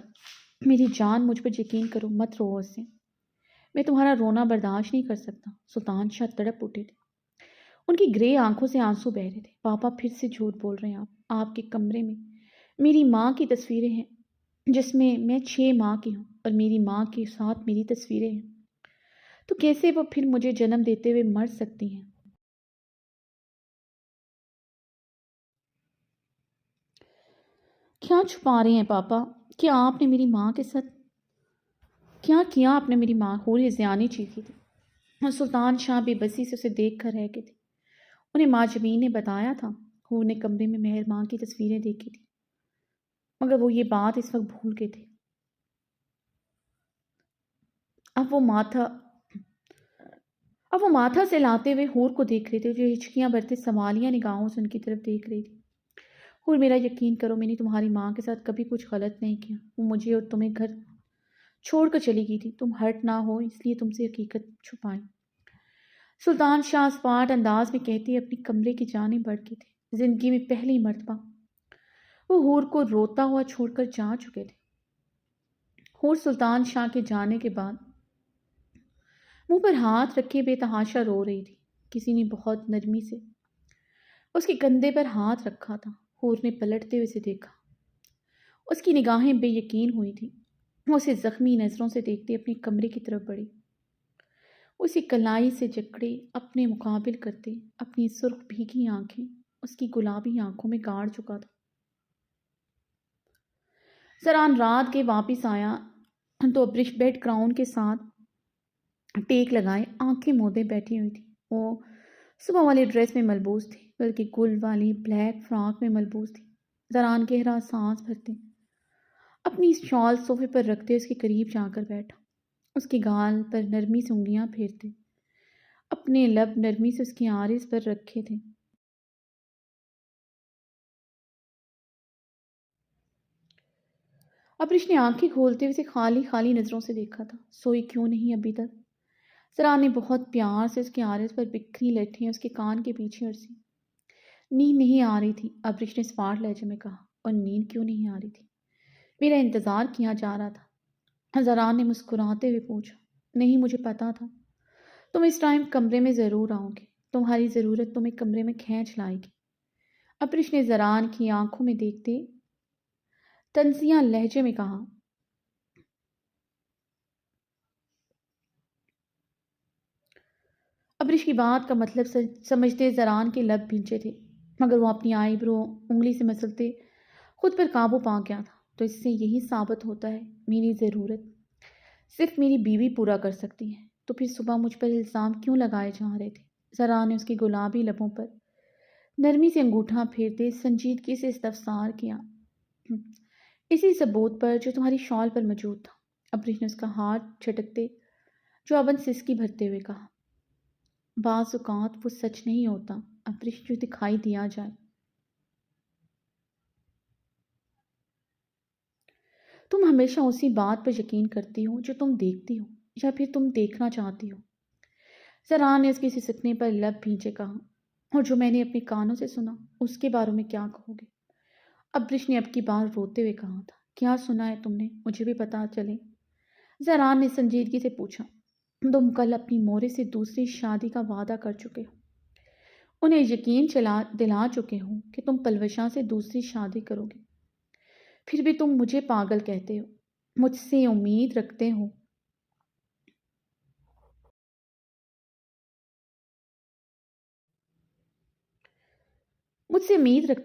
میری جان، مجھ پر یقین کرو، مت رو اس سے، میں تمہارا رونا برداشت نہیں کر سکتا۔ سلطان شاہ تڑپ اٹھے تھے، ان کی گرے آنکھوں سے آنسو بہ رہے تھے۔ پاپا، پھر سے جھوٹ بول رہے ہیں آپ کے کمرے میں میری ماں کی تصویریں ہیں، جس میں 6 ماہ کی ہوں، اور میری ماں کے ساتھ میری تصویریں ہیں، تو کیسے وہ پھر مجھے جنم دیتے ہوئے مر سکتی ہیں؟ کیا چھپا رہے ہیں پاپا؟ کیا آپ نے میری ماں کے ساتھ کیا کیا؟ آپ نے میری ماں ہور زیانی چیخی تھی، اور سلطان شاہ بے بسی سے اسے دیکھ کر رہ گئے تھے۔ انہیں ماں جبین نے بتایا تھا ہور نے کمرے میں مہر ماں کی تصویریں دیکھی تھی، مگر وہ یہ بات اس وقت بھول گئے تھے۔ اب وہ ماتھا اب وہ ماتھا سے لاتے ہوئے ہور کو دیکھ رہے تھے، جو ہچکیاں بھرتے سوالیہ نگاہوں سے ان کی طرف دیکھ رہی تھی۔ ہور، میرا یقین کرو، میں نے تمہاری ماں کے ساتھ کبھی کچھ غلط نہیں کیا۔ وہ مجھے اور تمہیں گھر چھوڑ کر چلی گئی تھی، تم ہرٹ نہ ہو اس لیے تم سے حقیقت چھپائیں۔ سلطان شاہ اسپاٹ انداز میں کہتے اپنی کمرے کی جانب بڑھ گئے تھے۔ زندگی میں پہلی مرتبہ وہ ہور کو روتا ہوا چھوڑ کر جا چکے تھے۔ ہور سلطان شاہ کے جانے کے بعد منہ پر ہاتھ رکھے بے تحاشا رو رہی تھی۔ کسی نے بہت نرمی سے اس کے کندھے پر ہاتھ رکھا تھا۔ ہور نے پلٹتے ہوئے اسے دیکھا، اس کی نگاہیں بے یقین ہوئی تھیں۔ وہ اسے زخمی نظروں سے دیکھتے اپنے کمرے کی طرف بڑھی، اسی کلائی سے جکڑے اپنے مقابل کرتے اپنی سرخ بھیگی آنکھیں اس کی گلابی آنکھوں میں گاڑ چکا تھا۔ سران رات کے واپس آیا تو ابرش بیڈ کراؤن کے ساتھ ٹیک لگائے آنکھیں مودے بیٹھی ہوئی تھی۔ وہ صبح والی ڈریس میں ملبوس تھی، بلکہ گل والی بلیک فراک میں ملبوس تھی۔ زران گہرا سانس بھرتے اپنی شال صوفے پر رکھتے اس کے قریب جا کر بیٹھا، اس کے گال پر نرمی سے انگلیاں پھیرتے اپنے لب نرمی سے اس کی آرز پر رکھے تھے۔ ابرش نے آنکھیں کھولتے ہوئے اسے خالی خالی نظروں سے دیکھا تھا۔ سوئی کیوں نہیں ابھی تک؟ زران نے بہت پیار سے اس کے آرز پر بکھری لٹھیں اس کے کان کے پیچھے ارسی۔ نیند نہیں آ رہی تھی، ابرش نے اسپاٹ لہجے میں کہا۔ اور نیند کیوں نہیں آ رہی تھی؟ میرا انتظار کیا جا رہا تھا۔ زران نے مسکراتے ہوئے پوچھا، نہیں مجھے پتا تھا تم اس ٹائم کمرے میں ضرور آؤ گے، تمہاری ضرورت تمہیں کمرے میں کھینچ لائے گی۔ ابرش نے زران کی آنکھوں میں دیکھتے تنزیہ لہجے میں کہا، ابرش کی بات کا مطلب سمجھتے زران کے لب بھینچے تھے، مگر وہ اپنی آئی برو انگلی سے مسلتے خود پر قابو پا گیا تھا۔ تو اس سے یہی ثابت ہوتا ہے میری ضرورت صرف میری بیوی پورا کر سکتی ہے، تو پھر صبح مجھ پر الزام کیوں لگائے جا رہے تھے؟ زران نے اس کی گلابی لبوں پر نرمی سے انگوٹھا پھیرتے سنجیدگی سے استفسار کیا، اسی ثبوت پر جو تمہاری شال پر موجود تھا۔ ابرش نے اس کا ہاتھ جھٹکتے جو ابن سسکی بھرتے ہوئے کہا، بعض اوقات وہ سچ نہیں ہوتا ابرش جو دکھائی دیا جائے۔ تم ہمیشہ اسی بات پر یقین کرتی ہو جو تم دیکھتی ہو یا پھر تم دیکھنا چاہتی ہو۔ زران نے اس کی سسکنے پر لب بھینچے کہا، اور جو میں نے اپنے کانوں سے سنا اس کے بارے میں کیا کہو گے؟ ابرش نے اب کی بار روتے ہوئے کہا تھا، کیا سنا ہے تم نے؟ مجھے بھی پتا چلے۔ زران نے سنجیدگی سے پوچھا، تم کل اپنی مورے سے دوسری شادی کا وعدہ کر چکے ہو، انہیں یقین دلا چکے ہو کہ تم پلوشاں سے دوسری شادی کرو گے، پھر بھی تم مجھے پاگل کہتے ہو، مجھ سے امید رکھتے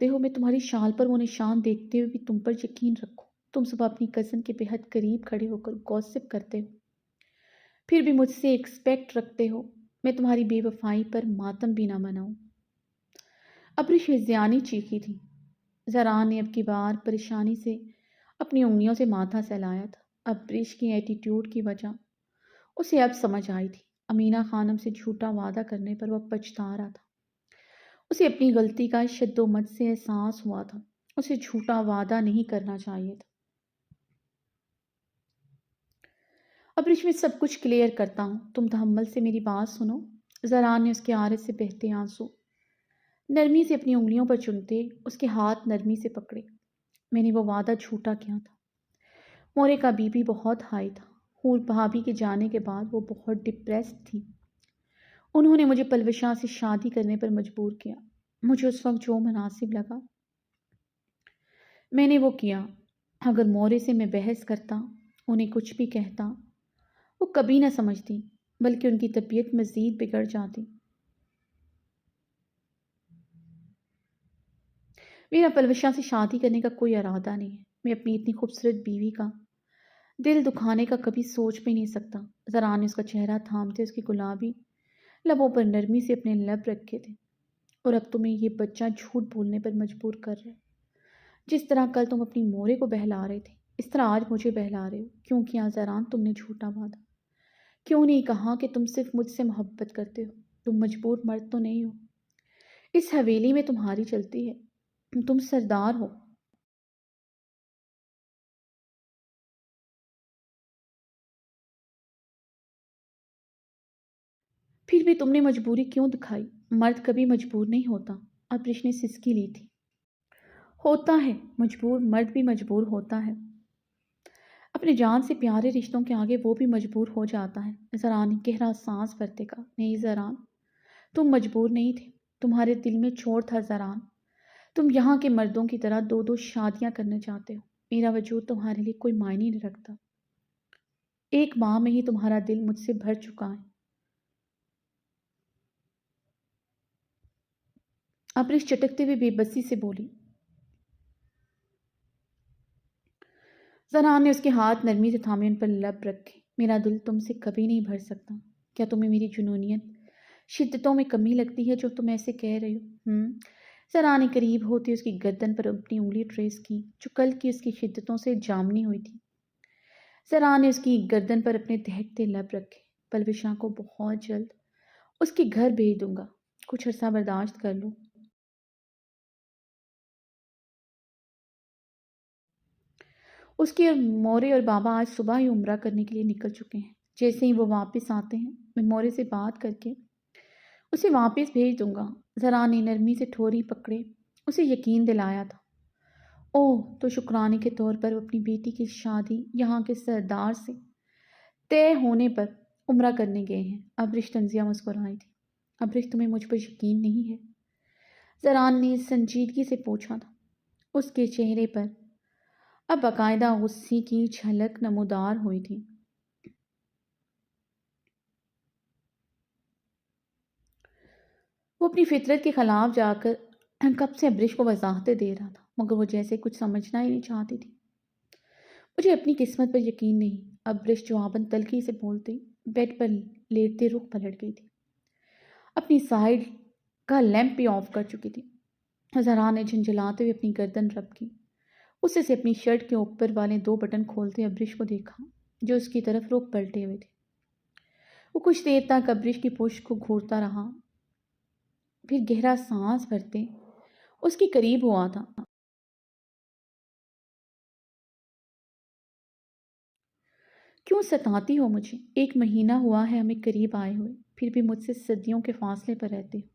ہو میں تمہاری شال پر وہ نشان دیکھتے ہوئے بھی تم پر یقین رکھوں۔ تم صبح اپنی کزن کے بہت قریب کھڑے ہو کر گوسپ کرتے ہو، پھر بھی مجھ سے ایکسپیکٹ رکھتے ہو میں تمہاری بے وفائی پر ماتم بھی نہ مناؤں۔ ابرش ہذیانی چیخی تھی۔ زران نے اب کی بار پریشانی سے اپنی انگلیوں سے ماتھا سہلایا تھا۔ ابرش کی ایٹیٹیوڈ کی وجہ اسے اب سمجھ آئی تھی۔ امینہ خانم سے جھوٹا وعدہ کرنے پر وہ پچھتا رہا تھا۔ اسے اپنی غلطی کا شد و مت سے احساس ہوا تھا۔ اسے جھوٹا وعدہ نہیں کرنا چاہیے تھا۔ ابرش میں سب کچھ کلیئر کرتا ہوں، تم تحمل سے میری بات سنو۔ زران نے اس کے آرے سے بہتے آنسو نرمی سے اپنی انگلیوں پر چنتے اس کے ہاتھ نرمی سے پکڑے۔ میں نے وہ وعدہ جھوٹا کیا تھا۔ مورے کا بی پی بہت ہائی تھا۔ حور بھابھی کے جانے کے بعد وہ بہت ڈپریسڈ تھی۔ انہوں نے مجھے پلوشاں سے شادی کرنے پر مجبور کیا۔ مجھے اس وقت جو مناسب لگا میں نے وہ کیا۔ اگر مورے سے میں بحث کرتا، انہیں کچھ بھی کہتا، وہ کبھی نہ سمجھتی، بلکہ ان کی طبیعت مزید بگڑ جاتی۔ میرا پلوشاں سے شادی کرنے کا کوئی ارادہ نہیں ہے۔ میں اپنی اتنی خوبصورت بیوی کا دل دکھانے کا کبھی سوچ بھی نہیں سکتا۔ زران نے اس کا چہرہ تھامتے اس کی گلابی لبوں پر نرمی سے اپنے لب رکھے تھے، اور اب تمہیں یہ بچہ جھوٹ بولنے پر مجبور کر رہے۔ جس طرح کل تم اپنی مورے کو بہلا رہے تھے، اس طرح آج مجھے بہلا رہے ہو۔ کیوں کیا زران تم نے جھوٹا وعدہ؟ کیوں نہیں کہا کہ تم صرف مجھ سے محبت کرتے ہو؟ تم مجبور مرد تو نہیں ہو۔ اس حویلی میں تمہاری چلتی ہے، تم سردار ہو۔ پھر بھی تم نے مجبوری کیوں دکھائی؟ مرد کبھی مجبور نہیں ہوتا۔ ابرش نے سسکی لی تھی۔ ہوتا ہے مجبور، مرد بھی مجبور ہوتا ہے۔ اپنے جان سے پیارے رشتوں کے آگے وہ بھی مجبور ہو جاتا ہے۔ زران نے گہرا سانس بھرتے کہا، نہیں زران، تم مجبور نہیں تھے، تمہارے دل میں چھوڑ تھا زران۔ تم یہاں کے مردوں کی طرح دو دو شادیاں کرنا چاہتے ہو۔ میرا وجود تمہارے لیے کوئی معنی نہیں رکھتا۔ ایک ماہ میں ہی تمہارا دل مجھ سے بھر چکا ہے۔ ابرش چٹکتے ہوئے بے بسی سے بولی۔ زران نے اس کے ہاتھ نرمی سے تھامے ان پر لب رکھے۔ میرا دل تم سے کبھی نہیں بھر سکتا۔ کیا تمہیں میری جنونیت شدتوں میں کمی لگتی ہے جو تم ایسے کہہ رہی ہو؟ زران نے قریب ہوتے اس کی گردن پر اپنی انگلی ٹریس کی جو کل کی اس کی شدتوں سے جامنی ہوئی تھی۔ زران نے اس کی گردن پر اپنے دہکتے لب رکھے۔ پلوشاں کو بہت جلد اس کے گھر بھیج دوں گا، کچھ عرصہ برداشت کر لو۔ اس کے مورے اور بابا آج صبح ہی عمرہ کرنے کے لیے نکل چکے ہیں۔ جیسے ہی وہ واپس آتے ہیں میں مورے سے بات کر کے اسے واپس بھیج دوں گا۔ زران نے نرمی سے ٹھوری پکڑے اسے یقین دلایا تھا۔ اوہ، تو شکرانے کے طور پر وہ اپنی بیٹی کی شادی یہاں کے سردار سے طے ہونے پر عمرہ کرنے گئے ہیں۔ ابرش تنزیہ مسکرائی تھی۔ ابرش، تمہیں مجھ پر یقین نہیں ہے؟ زران نے سنجیدگی سے پوچھا تھا۔ اس کے چہرے پر اب باقاعدہ غصے کی جھلک نمودار ہوئی تھی۔ وہ اپنی فطرت کے خلاف جا کر کب سے ابرش کو وضاحتیں دے رہا تھا، مگر وہ جیسے کچھ سمجھنا ہی نہیں چاہتی تھی۔ مجھے اپنی قسمت پر یقین نہیں، ابرش جواباً تلخی سے بولتے بیڈ پر لیٹتے رخ پلٹ گئی تھی۔ اپنی سائیڈ کا لیمپ بھی آف کر چکی تھی۔ زہرا نے جھنجھلاتے ہوئے اپنی گردن رب کی۔ اسے سے اپنی شرٹ کے اوپر والے 2 بٹن کھولتے ابرش کو دیکھا جو اس کی طرف رخ پلٹے ہوئے تھے۔ وہ کچھ دیر تک ابرش کی پشت کو گھورتا رہا، پھر گہرا سانس بھرتے اس کے قریب ہوا تھا۔ کیوں ستاتی ہو مجھے؟ 1 مہینہ ہوا ہے ہمیں قریب آئے ہوئے، پھر بھی مجھ سے صدیوں کے فاصلے پر رہتے ہو۔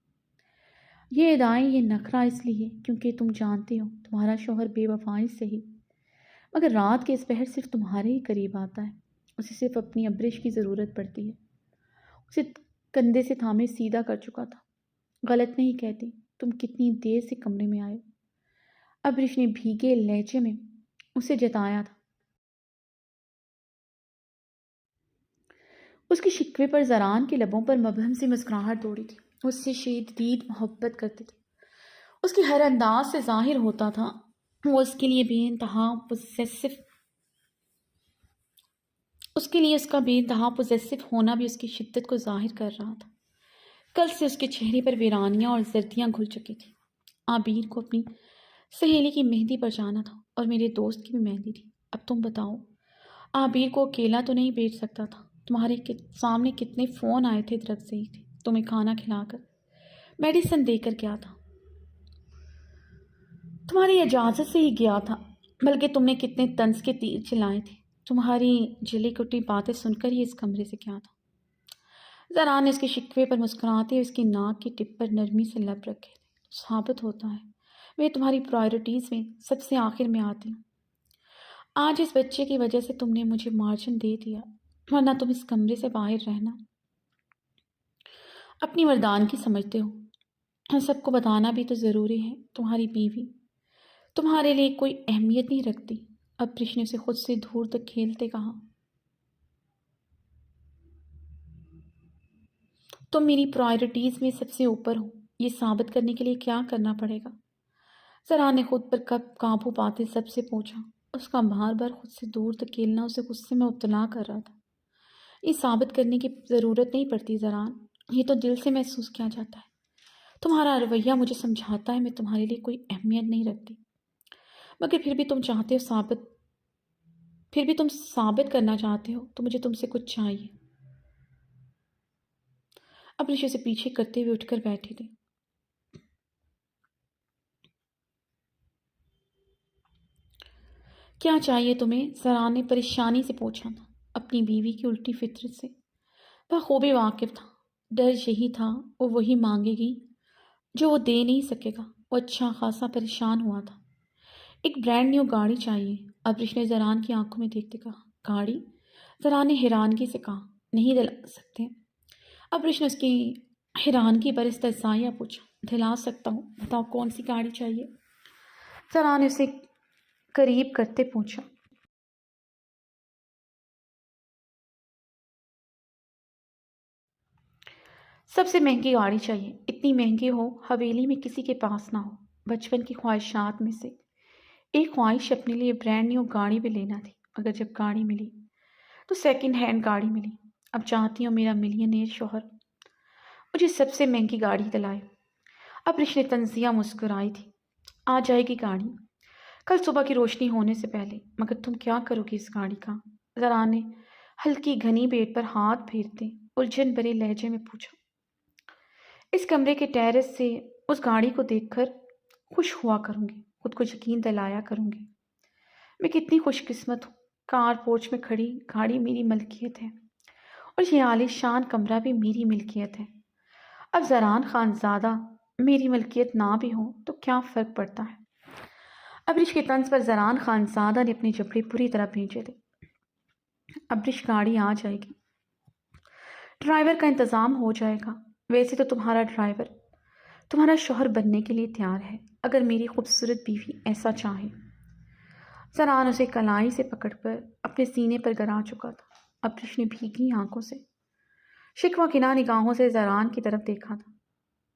یہ ادائیں، یہ نخرہ اس لیے کیونکہ تم جانتے ہو تمہارا شوہر بے وفائی سے ہی، مگر رات کے اس پہر صرف تمہارے ہی قریب آتا ہے۔ اسے صرف اپنی ابرش کی ضرورت پڑتی ہے۔ اسے کندھے سے تھامے سیدھا کر چکا تھا۔ غلط نہیں کہتی، تم کتنی دیر سے کمرے میں آئے ہو؟ ابرش نے بھیگے لہجے میں اسے جتایا تھا۔ اس کے شکوے پر زران کے لبوں پر مبہم سی مسکراہٹ دوڑی تھی۔ اس سے شدید محبت کرتی تھی۔ اس کے ہر انداز سے ظاہر ہوتا تھا وہ اس کے لیے بے انتہا پوزیسو اس کے لیے اس کا بے انتہا پوزیسو ہونا بھی اس کی شدت کو ظاہر کر رہا تھا۔ کل سے اس کے چہرے پر ویرانیاں اور زردیاں گھل چکی تھی۔ عابیر کو اپنی سہیلی کی مہندی پر جانا تھا اور میرے دوست کی بھی مہندی تھی۔ اب تم بتاؤ، عابیر کو اکیلا تو نہیں بھیج سکتا تھا؟ تمہارے سامنے کتنے فون آئے تھے درد سے ہی تھے، تمہیں کھانا کھلا کر، میڈیسن دے کر گیا تھا، تمہاری اجازت سے ہی گیا تھا، بلکہ تم نے کتنے طنز کے تیر چلائے تھے، تمہاری جلی کٹی باتیں سن کر ہی اس کمرے سے کیا تھا۔ زرا نے اس کے شکوے پر مسکراتے ہوئے اس کی ناک کی ٹپ پر نرمی سے لب رکھے تھے۔ ثابت ہوتا ہے میں تمہاری پرائرٹیز میں سب سے آخر میں آتی ہوں۔ آج اس بچے کی وجہ سے تم نے مجھے مارجن دے دیا، ورنہ تم اس کمرے سے باہر رہنا اپنی مردانگی سمجھتے ہو۔ سب کو بتانا بھی تو ضروری ہے، تمہاری بیوی تمہارے لیے کوئی اہمیت نہیں رکھتی۔ ابرش نے اسے خود سے دور تک کھیلتے کہا۔ تم میری پرائرٹیز میں سب سے اوپر ہو، یہ ثابت کرنے کے لیے کیا کرنا پڑے گا؟ زرا نے خود پر کب قابو پاتے سب سے پوچھا۔ اس کا بار بار خود سے دور تک کھیلنا اسے غصے میں مبتلا کر رہا تھا۔ یہ ثابت کرنے کی ضرورت نہیں پڑتی زران، یہ تو دل سے محسوس کیا جاتا ہے۔ تمہارا رویہ مجھے سمجھاتا ہے میں تمہارے لیے کوئی اہمیت نہیں رکھتی، مگر پھر بھی تم ثابت کرنا چاہتے ہو تو مجھے تم سے کچھ چاہیے۔ ابرش اسے پیچھے کرتے ہوئے اٹھ کر بیٹھے تھے۔ کیا چاہیے تمہیں؟ زرا نے پریشانی سے پوچھا تھا۔ اپنی بیوی کی الٹی فطرت سے وہ خوبی واقف تھا۔ ڈر یہی تھا وہ وہی مانگے گی جو وہ دے نہیں سکے گا۔ وہ اچھا خاصا پریشان ہوا تھا۔ ایک برانڈ نیو گاڑی چاہیے، ابرش نے زران کی آنکھوں میں دیکھتے کہا۔ گاڑی؟ زرا نے حیرانگی سے کہا۔ نہیں دلا سکتے؟ ابرش نے اس کی حیرانگی پر استحضائیہ پوچھا۔ دلا سکتا ہوں، بتاؤ کون سی گاڑی چاہیے؟ زرا نے اسے قریب کرتے پوچھا۔ سب سے مہنگی گاڑی چاہیے، اتنی مہنگی ہو حویلی میں کسی کے پاس نہ ہو۔ بچپن کی خواہشات میں سے ایک خواہش اپنے لیے برانڈ نیو گاڑی بھی لینا تھی، مگر جب گاڑی ملی تو سیکنڈ ہینڈ گاڑی ملی۔ اب چاہتی ہوں میرا ملینئر شوہر مجھے سب سے مہنگی گاڑی دلائے۔ ابرش نے تنزیہ مسکرائی تھی۔ آ جائے گی گاڑی کل صبح کی روشنی ہونے سے پہلے، مگر تم کیا کرو گی اس گاڑی کا؟ زرا نے ہلکی گھنی پیٹ پر ہاتھ پھیرتے الجھن بھرے لہجے میں پوچھا۔ اس کمرے کے ٹیرس سے اس گاڑی کو دیکھ کر خوش ہوا کروں گی، خود کو یقین دلایا کروں گی میں کتنی خوش قسمت ہوں۔ کار پورچ میں کھڑی گاڑی میری ملکیت ہے اور یہ عالی شان کمرہ بھی میری ملکیت ہے۔ اب زران خانزادہ میری ملکیت نہ بھی ہو تو کیا فرق پڑتا ہے؟ ابرش کے طنز پر زران خانزادہ نے اپنے جبڑے پوری طرح بھیجے تھے۔ ابرش گاڑی آ جائے گی، ڈرائیور کا انتظام ہو جائے گا۔ ویسے تو تمہارا ڈرائیور تمہارا شوہر بننے کے لیے تیار ہے، اگر میری خوبصورت بیوی ایسا چاہے۔ زران اسے کلائی سے پکڑ کر اپنے سینے پر گرا چکا تھا۔ ابرش نے بھیگی آنکھوں سے شکوہ کناں نگاہوں سے زران کی طرف دیکھا تھا۔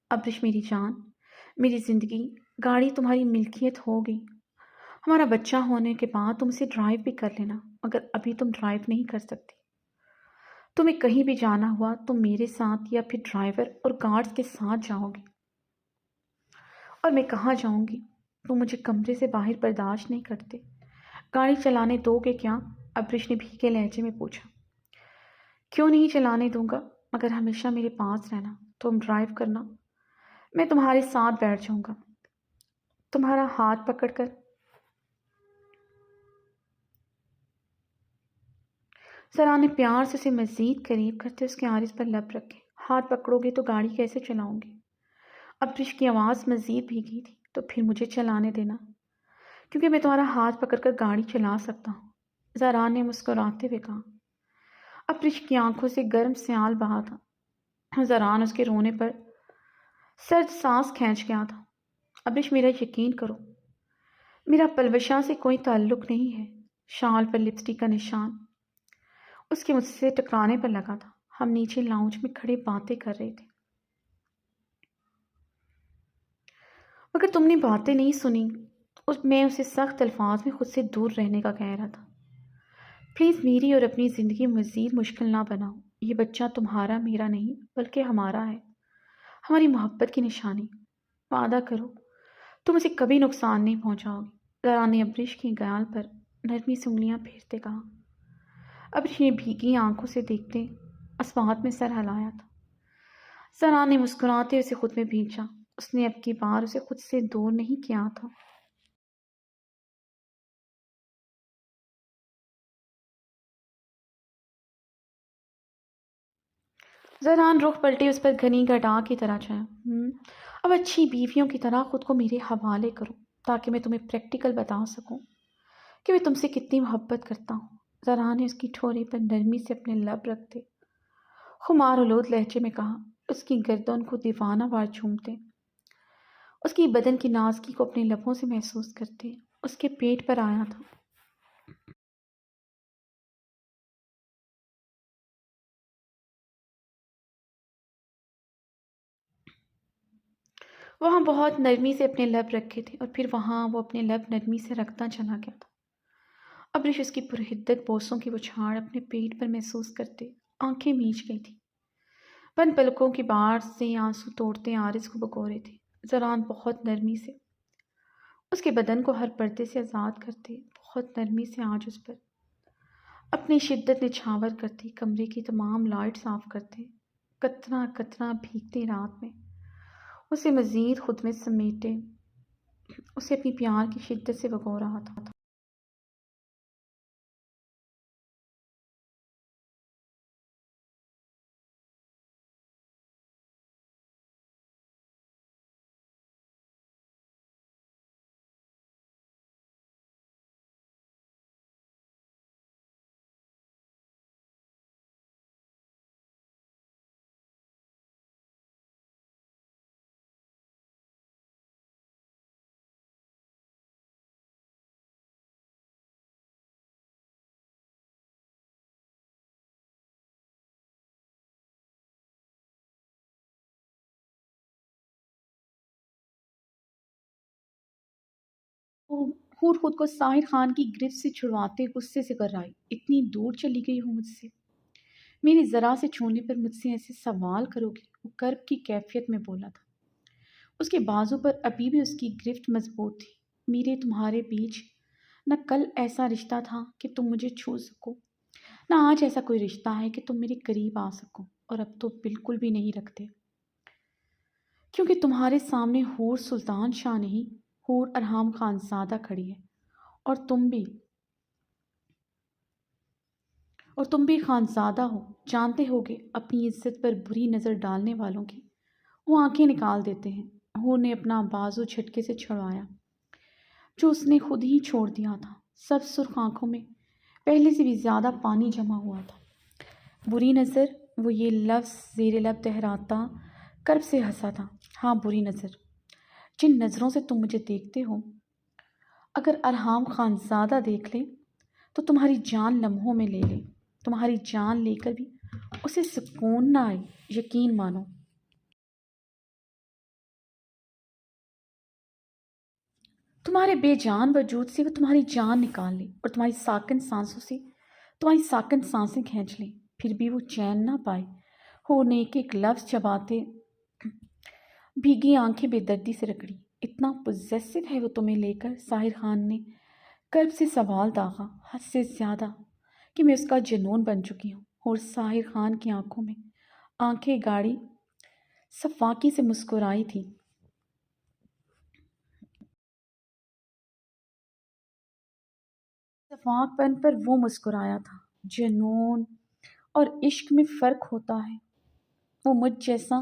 ابرش میری جان، میری زندگی، گاڑی تمہاری ملکیت ہوگی۔ ہمارا بچہ ہونے کے بعد تم اسے ڈرائیو بھی کر لینا، مگر ابھی تم ڈرائیو نہیں کر سکتی۔ تمہیں کہیں بھی جانا ہوا تو میرے ساتھ یا پھر ڈرائیور اور گارڈز کے ساتھ جاؤ گی۔ اور میں کہاں جاؤں گی؟ تم مجھے کمرے سے باہر برداشت نہیں کرتے۔ گاڑی چلانے دو گے کیا؟ ابرش نے بھیگے لہجے میں پوچھا۔ کیوں نہیں چلانے دوں گا، مگر ہمیشہ میرے پاس رہنا، تم ڈرائیو کرنا، میں تمہارے ساتھ بیٹھ جاؤں گا، تمہارا ہاتھ پکڑ کر۔ زران نے پیار سے اسے مزید قریب کرتے اس کے عارض پر لب رکھے۔ ہاتھ پکڑو گے تو گاڑی کیسے چلاؤں گی؟ ابرش کی آواز مزید بھیگی تھی۔ تو پھر مجھے چلانے دینا، کیونکہ میں تمہارا ہاتھ پکڑ کر گاڑی چلا سکتا ہوں، زران نے مسکراتے ہوئے کہا۔ ابرش کی آنکھوں سے گرم سیال بہا تھا۔ زران اس کے رونے پر سرد سانس کھینچ گیا تھا۔ ابرش میرا یقین کرو، میرا پلوشا سے کوئی تعلق نہیں ہے۔ شال پر لپسٹک کا نشان اس کے مجھ سے ٹکرانے پر لگا تھا۔ ہم نیچے لاؤنج میں کھڑے باتیں کر رہے تھے، مگر تم نے باتیں نہیں سنی۔ میں اسے سخت الفاظ میں خود سے دور رہنے کا کہہ رہا تھا۔ پلیز میری اور اپنی زندگی مزید مشکل نہ بناؤ۔ یہ بچہ تمہارا میرا نہیں بلکہ ہمارا ہے، ہماری محبت کی نشانی۔ وعدہ کرو تم اسے کبھی نقصان نہیں پہنچاؤ گی۔ زران نے ابرش کی گال پر نرمی سے انگلیاں پھیرتے کہا۔ ابرش نے بھیگی آنکھوں سے دیکھتے اسبات میں سر ہلایا تھا۔ زران نے مسکراتے اسے خود میں بھیجا۔ اس نے اب کی بار اسے خود سے دور نہیں کیا تھا۔ زران رخ پلٹے اس پر گھنی گھٹا کی طرح چاہے۔ اب اچھی بیویوں کی طرح خود کو میرے حوالے کرو تاکہ میں تمہیں پریکٹیکل بتا سکوں کہ میں تم سے کتنی محبت کرتا ہوں۔ زران نے اس کی ٹھوری پر نرمی سے اپنے لب رکھتے خمار آلود لہجے میں کہا، اس کی گردن کو دیوانہ وار چومتے، اس کی بدن کی نازکی کو اپنے لبوں سے محسوس کرتے، اس کے پیٹ پر آیا تھا۔ وہاں بہت نرمی سے اپنے لب رکھے تھے اور پھر وہاں وہ اپنے لب نرمی سے رکھتا چلا گیا تھا۔ ابرش اس کی پرحدت بوسوں کی بچھاڑ اپنے پیٹ پر محسوس کرتے آنکھیں میچ گئی تھی۔ بند پلکوں کی باڑ سے آنسو توڑتے عارض کو بکورے تھے۔ زران بہت نرمی سے اس کے بدن کو ہر پردے سے آزاد کرتے، بہت نرمی سے آج اس پر اپنی شدت نچھاور کرتے، کمرے کی تمام لائٹس آف کرتے، قطرہ قطرہ بھیگتی رات میں اسے مزید خود میں سمیٹے اسے اپنی پیار کی شدت سے بگو رہا تھا۔ وہ ہور خود کو ساحر خان کی گرفت سے چھڑواتے غصے سے کر آئی، اتنی دور چلی گئی ہوں مجھ سے، میری ذرا سے چھونے پر مجھ سے ایسے سوال کرو گی؟ وہ کرب کی کیفیت میں بولا تھا۔ اس کے بازو پر ابھی بھی اس کی گرفت مضبوط تھی۔ میرے تمہارے بیچ نہ کل ایسا رشتہ تھا کہ تم مجھے چھو سکو، نہ آج ایسا کوئی رشتہ ہے کہ تم میرے قریب آ سکو، اور اب تو بالکل بھی نہیں رکھتے، کیونکہ تمہارے سامنے حور سلطان شاہ نہیں، حور ارحام خانزادہ کھڑی ہے، اور تم بھی خانزادہ ہو۔ جانتے ہوگے اپنی عزت پر بری نظر ڈالنے والوں کی وہ آنکھیں نکال دیتے ہیں۔ حور نے اپنا بازو جھٹکے سے چھڑوایا۔ جو اس نے خود ہی چھوڑ دیا تھا۔ سب سرخ آنکھوں میں پہلے سے بھی زیادہ پانی جمع ہوا تھا۔ بری نظر، وہ یہ لفظ زیر لب دہراتا کرب سے ہنسا تھا۔ ہاں، بری نظر، جن نظروں سے تم مجھے دیکھتے ہو، اگر ارحام خان زادہ دیکھ لے تو تمہاری جان لمحوں میں لے لے، تمہاری جان لے کر بھی اسے سکون نہ آئے، یقین مانو۔ تمہارے بے جان وجود سے وہ تمہاری جان نکال لے اور تمہاری ساکن سانسوں سے تمہاری ساکن سانسیں کھینچ لے، پھر بھی وہ چین نہ پائے۔ ہونے ایک ایک لفظ چباتے بھیگی آنکھیں بے دردی سے رگڑی۔ اتنا پوزیسو ہے وہ تمہیں لے کر؟ ساحر خان نے کرب سے سوال داغا، حد سے زیادہ، کہ میں اس کا جنون بن چکی ہوں۔ اور ساحر خان کی آنکھوں میں آنکھیں گاڑی صفاقی سے مسکرائی تھی۔ شفاق پن پر وہ مسکرایا تھا۔ جنون اور عشق میں فرق ہوتا ہے۔ وہ مجھ جیسا،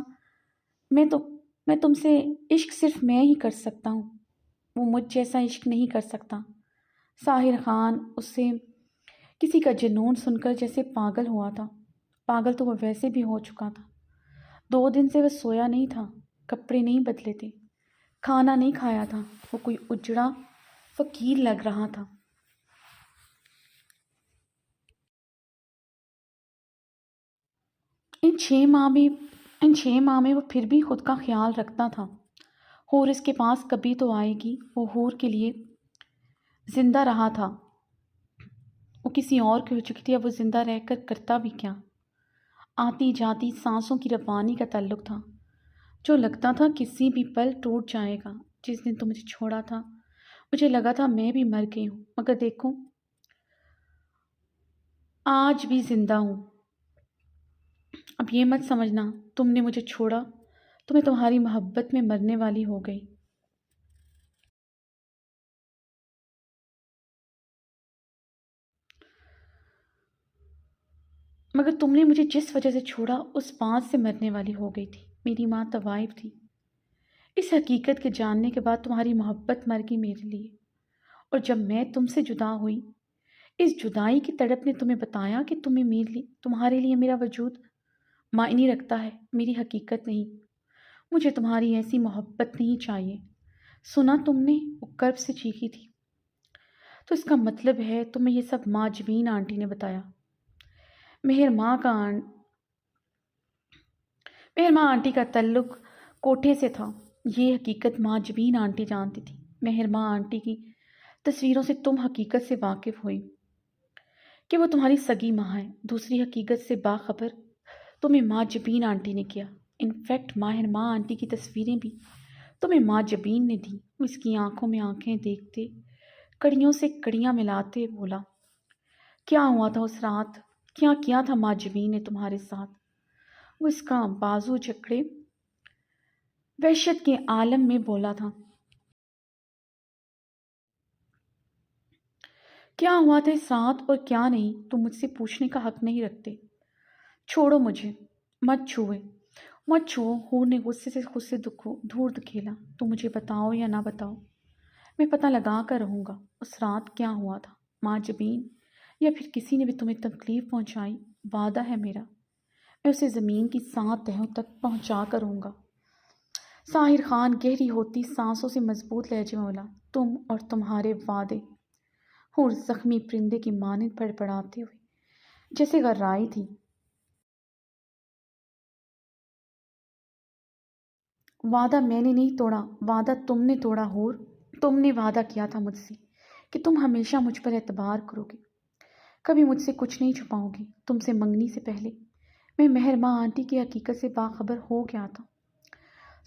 میں تو میں تم سے عشق صرف میں ہی کر سکتا ہوں، وہ مجھ جیسا عشق نہیں کر سکتا۔ ساحر خان اسے کسی کا جنون سن کر جیسے پاگل ہوا تھا۔ پاگل تو وہ ویسے بھی ہو چکا تھا۔ 2 دن سے وہ سویا نہیں تھا، کپڑے نہیں بدلے تھے، کھانا نہیں کھایا تھا۔ وہ کوئی اجڑا فقیر لگ رہا تھا۔ ان 6 ماہ میں وہ پھر بھی خود کا خیال رکھتا تھا۔ ہور اس کے پاس کبھی تو آئے گی۔ وہ ہور کے لیے زندہ رہا تھا، وہ کسی اور کی ہو چکی تھی۔ اب وہ زندہ رہ کر کرتا بھی کیا؟ آتی جاتی سانسوں کی روانی کا تعلق تھا جو لگتا تھا کسی بھی پل ٹوٹ جائے گا۔ جس دن تم مجھے چھوڑا تھا مجھے لگا تھا میں بھی مر گئی ہوں، مگر دیکھو آج بھی زندہ ہوں۔ اب یہ مت سمجھنا تم نے مجھے چھوڑا تو میں تمہاری محبت میں مرنے والی ہو گئی۔ مگر تم نے مجھے جس وجہ سے چھوڑا اس بات سے مرنے والی ہو گئی تھی۔ میری ماں طوائف تھی۔ اس حقیقت کے جاننے کے بعد تمہاری محبت مر گئی میرے لیے۔ اور جب میں تم سے جدا ہوئی، اس جدائی کی تڑپ نے تمہیں بتایا کہ تمہارے لیے میرا وجود معنی رکھتا ہے، میری حقیقت نہیں۔ مجھے تمہاری ایسی محبت نہیں چاہیے۔ سنا تم نے؟ وہ کرب سے چیخی تھی۔ تو اس کا مطلب ہے تمہیں یہ سب ماں جبین آنٹی نے بتایا؟ مہر ماں آنٹی کا تعلق کوٹھے سے تھا، یہ حقیقت ماں جبین آنٹی جانتی تھی۔ مہر ماں آنٹی کی تصویروں سے تم حقیقت سے واقف ہوئی کہ وہ تمہاری سگی ماں ہے۔ دوسری حقیقت سے باخبر تمہیں ماں جبین آنٹی نے کیا۔ انفیکٹ ماہر ماں آنٹی کی تصویریں بھی تمہیں ماں جبین نے دی۔ اس کی آنکھوں میں آنکھیں دیکھتے، کڑیوں سے کڑیاں ملاتے بولا، کیا ہوا تھا اس رات؟ کیا کیا تھا ماں جبین نے تمہارے ساتھ؟ وہ اس کا بازو جکڑے وحشت کے عالم میں بولا تھا، کیا ہوا تھا اس رات اور کیا نہیں تم مجھ سے پوچھنے کا حق نہیں رکھتے۔ چھوڑو مجھے، مت چھوؤ۔ ہور نے غصے سے خود سے دور دھکیلا۔ تم مجھے بتاؤ یا نہ بتاؤ، میں پتہ لگا کر رہوں گا اس رات کیا ہوا تھا۔ ماں جبین یا پھر کسی نے بھی تمہیں تکلیف پہنچائی، وعدہ ہے میرا، میں اسے زمین کی 7 تہوں تک پہنچا کر رہوں گا۔ ساحر خان گہری ہوتی سانسوں سے مضبوط لہجے میں بولا، تم اور تمہارے وعدے۔ ہور زخمی پرندے کی مانند پڑپڑاتے ہوئے جیسے غرائی تھی۔ وعدہ میں نے نہیں توڑا، وعدہ تم نے توڑا ہور۔ تم نے وعدہ کیا تھا مجھ سے کہ تم ہمیشہ مجھ پر اعتبار کرو گے، کبھی مجھ سے کچھ نہیں چھپاؤ گے۔ تم سے منگنی سے پہلے میں مہر ماں آنٹی کی حقیقت سے باخبر ہو گیا تھا۔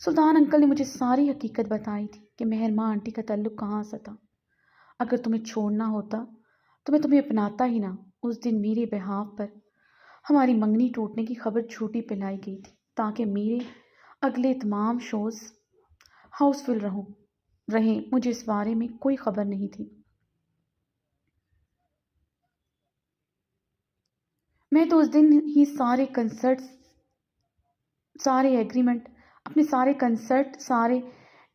سلطان انکل نے مجھے ساری حقیقت بتائی تھی کہ مہر ماں آنٹی کا تعلق کہاں سے تھا۔ اگر تمہیں چھوڑنا ہوتا تو میں تمہیں اپناتا ہی نہ۔ اس دن میرے بہاف پر ہماری منگنی ٹوٹنے کی خبر جھوٹی پھیلائی گئی تھی تاکہ میرے اگلے تمام شوز ہاؤس فل رہیں۔ مجھے اس بارے میں کوئی خبر نہیں تھی۔ میں تو اس دن ہی سارے کنسرٹ، سارے ایگریمنٹ، اپنے سارے کنسرٹ، سارے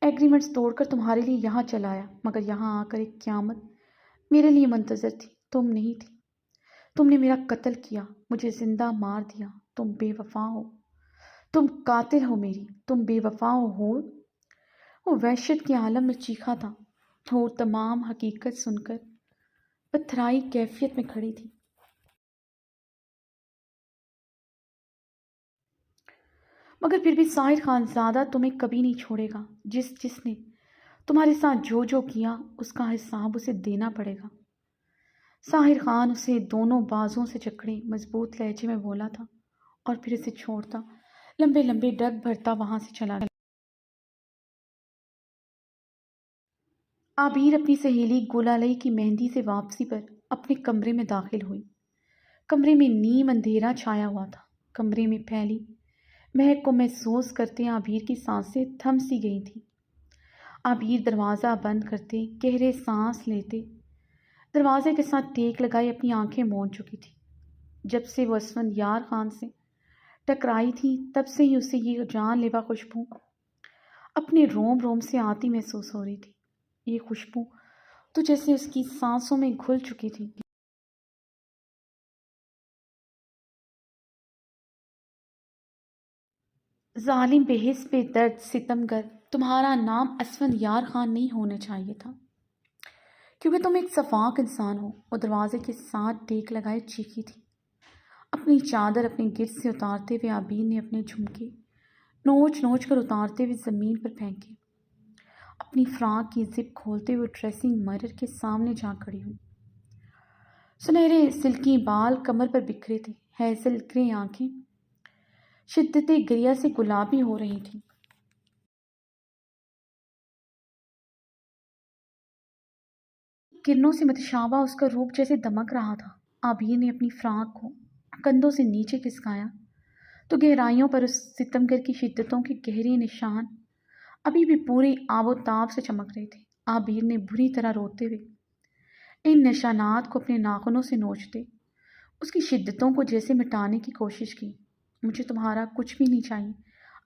ایگریمنٹس توڑ کر تمہارے لیے یہاں چلا آیا، مگر یہاں آ کر ایک قیامت میرے لیے منتظر تھی، تم نہیں تھی۔ تم نے میرا قتل کیا، مجھے زندہ مار دیا، تم بے وفا ہو، تم قاتل ہو میری، تم بے وفا ہو۔ وہ وحشت کے عالم میں چیخا تھا، اور تمام حقیقت سن کر پتھرائی کیفیت میں کھڑی تھی۔ مگر پھر بھی ساحر خان زادہ تمہیں کبھی نہیں چھوڑے گا۔ جس نے تمہارے ساتھ جو کیا اس کا حساب اسے دینا پڑے گا۔ ساحر خان اسے دونوں بازوں سے جکڑے مضبوط لہجے میں بولا تھا، اور پھر اسے چھوڑتا لمبے لمبے ڈگ بھرتا وہاں سے چلا گیا۔ عابیر اپنی سہیلی گلالئی کی مہندی سے واپسی پر اپنے کمرے میں داخل ہوئی۔ کمرے میں نیم اندھیرا چھایا ہوا تھا۔ کمرے میں پھیلی مہک کو محسوس کرتے عابیر کی سانسیں تھم سی گئی تھیں۔ عابیر دروازہ بند کرتے گہرے سانس لیتے دروازے کے ساتھ ٹیک لگائے اپنی آنکھیں موند چکی تھی۔ جب سے وہ اسفند یار خان سے ٹکرائی تھی تب سے ہی اسے یہ جان لیوا خوشبو اپنے روم روم سے آتی محسوس ہو رہی تھی۔ یہ خوشبو تو جیسے اس کی سانسوں میں گھل چکی تھی۔ ظالم بے حس بے درد ستمگر، تمہارا نام اسفند یار خان نہیں ہونا چاہیے تھا، کیونکہ تم ایک صفاق انسان ہو۔ وہ دروازے کے ساتھ ٹیک لگائے چیخی تھی۔ اپنی چادر اپنے گرد سے اتارتے ہوئے عابیر نے اپنے جھمکے نوچ نوچ کر اتارتے ہوئے زمین پر پھینکے۔ اپنی فراق کی زپ کھولتے ہوئے ڈریسنگ مرر کے سامنے جا کھڑی ہوئی۔ سنہرے سلکی بال کمر پر بکھرے تھے، ہیزل گرے آنکھیں شدت گریہ سے گلابی ہو رہی تھیں۔ کرنوں سے متشابہ اس کا روپ جیسے دمک رہا تھا۔ عابیر نے اپنی فراق کو کندھوں سے نیچے کھسکایا تو گہرائیوں پر اس ستمگر کی شدتوں کے گہرے نشان ابھی بھی پوری آب و تاب سے چمک رہے تھے۔ عابیر نے بری طرح روتے ہوئے ان نشانات کو اپنے ناخنوں سے نوچتے اس کی شدتوں کو جیسے مٹانے کی کوشش کی۔ مجھے تمہارا کچھ بھی نہیں چاہیے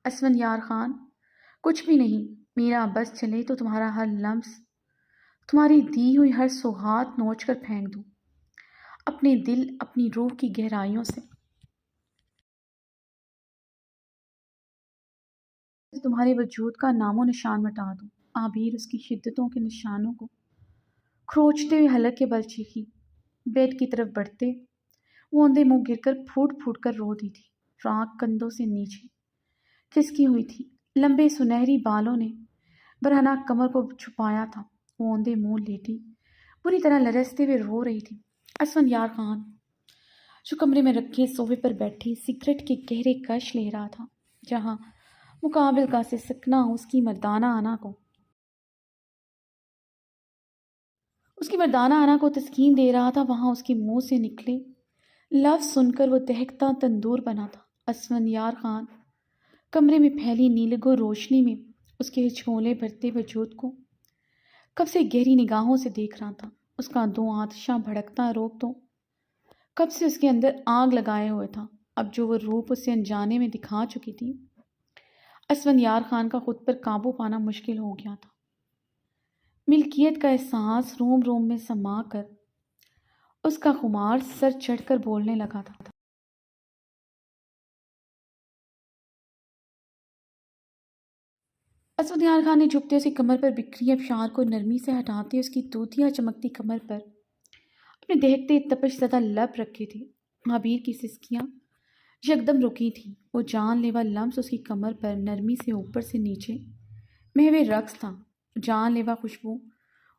اسفند یار خان، کچھ بھی نہیں۔ میرا بس چلے تو تمہارا ہر لمس، تمہاری دی ہوئی ہر سوغات نوچ کر پھینک دوں اپنے دل اپنی روح کی گہرائیوں سے۔ تمہارے وجود کا نام و نشان مٹا دوں۔ عابیر اس کی شدتوں کے نشانوں کو کھروچتے ہوئے حلق کے بل چیخی۔ بیڈ کی طرف بڑھتے وہ اندھے منہ گر کر پھوٹ پھوٹ کر رو دی تھی۔ فراق کندھوں سے نیچے کھسکی ہوئی تھی، لمبے سنہری بالوں نے برہنہ کمر کو چھپایا تھا۔ وہ اندھے منہ لیٹی بری طرح لرزتے ہوئے رو رہی تھی۔ اسفند یار خان جو کمرے میں رکھے صوفے پر بیٹھی سگریٹ کے گہرے کش لے رہا تھا، جہاں مقابل کا سے سکنا اس کی مردانہ آنا کو تسکین دے رہا تھا، وہاں اس کے منہ سے نکلے لفظ سن کر وہ دہکتا تندور بنا تھا۔ اسفند یار خان کمرے میں پھیلی نیلگو روشنی میں اس کے ہچکولے بھرتے وجود کو کب سے گہری نگاہوں سے دیکھ رہا تھا۔ اس کا دو آتشاں بھڑکتا روپ تو کب سے اس کے اندر آگ لگائے ہوئے تھا۔ اب جو وہ روپ اسے انجانے میں دکھا چکی تھی، اسفند یار خان کا خود پر قابو پانا مشکل ہو گیا تھا۔ ملکیت کا احساس روم روم میں سما کر اس کا خمار سر چڑھ کر بولنے لگا تھا۔ اسفند یار خان نے جھکتے اس کی کمر پر بکھری ابشار کو نرمی سے ہٹاتے اس کی توتیا چمکتی کمر پر اپنے دہکتے تپش زدہ لب رکھے تھے۔ عابیر کی سسکیاں یکدم رکی تھی۔ وہ جان لیوا لمس اس کی کمر پر نرمی سے اوپر سے نیچے محو رقص تھا۔ جان لیوا خوشبو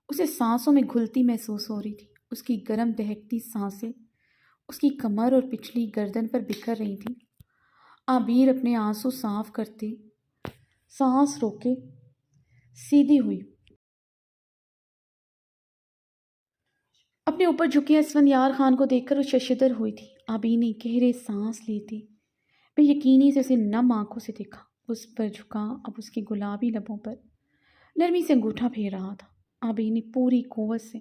اسے سانسوں میں گھلتی محسوس ہو رہی تھی۔ اس کی گرم دہکتی سانسیں اس کی کمر اور پچھلی گردن پر بکھر رہی تھیں۔ عابیر اپنے آنسو صاف کرتے سانس روکے سیدھی ہوئی۔ اپنے اوپر جھکے اسفند یار خان کو دیکھ کر وہ ششدر ہوئی تھی۔ عابیر نے گہرے سانس لیتے بے یقینی سے اسے نم آنکھوں سے دیکھا۔ اس پر جھکا اب اس کے گلابی لبوں پر نرمی سے انگوٹھا پھیر رہا تھا۔ عابیر نے پوری قوت سے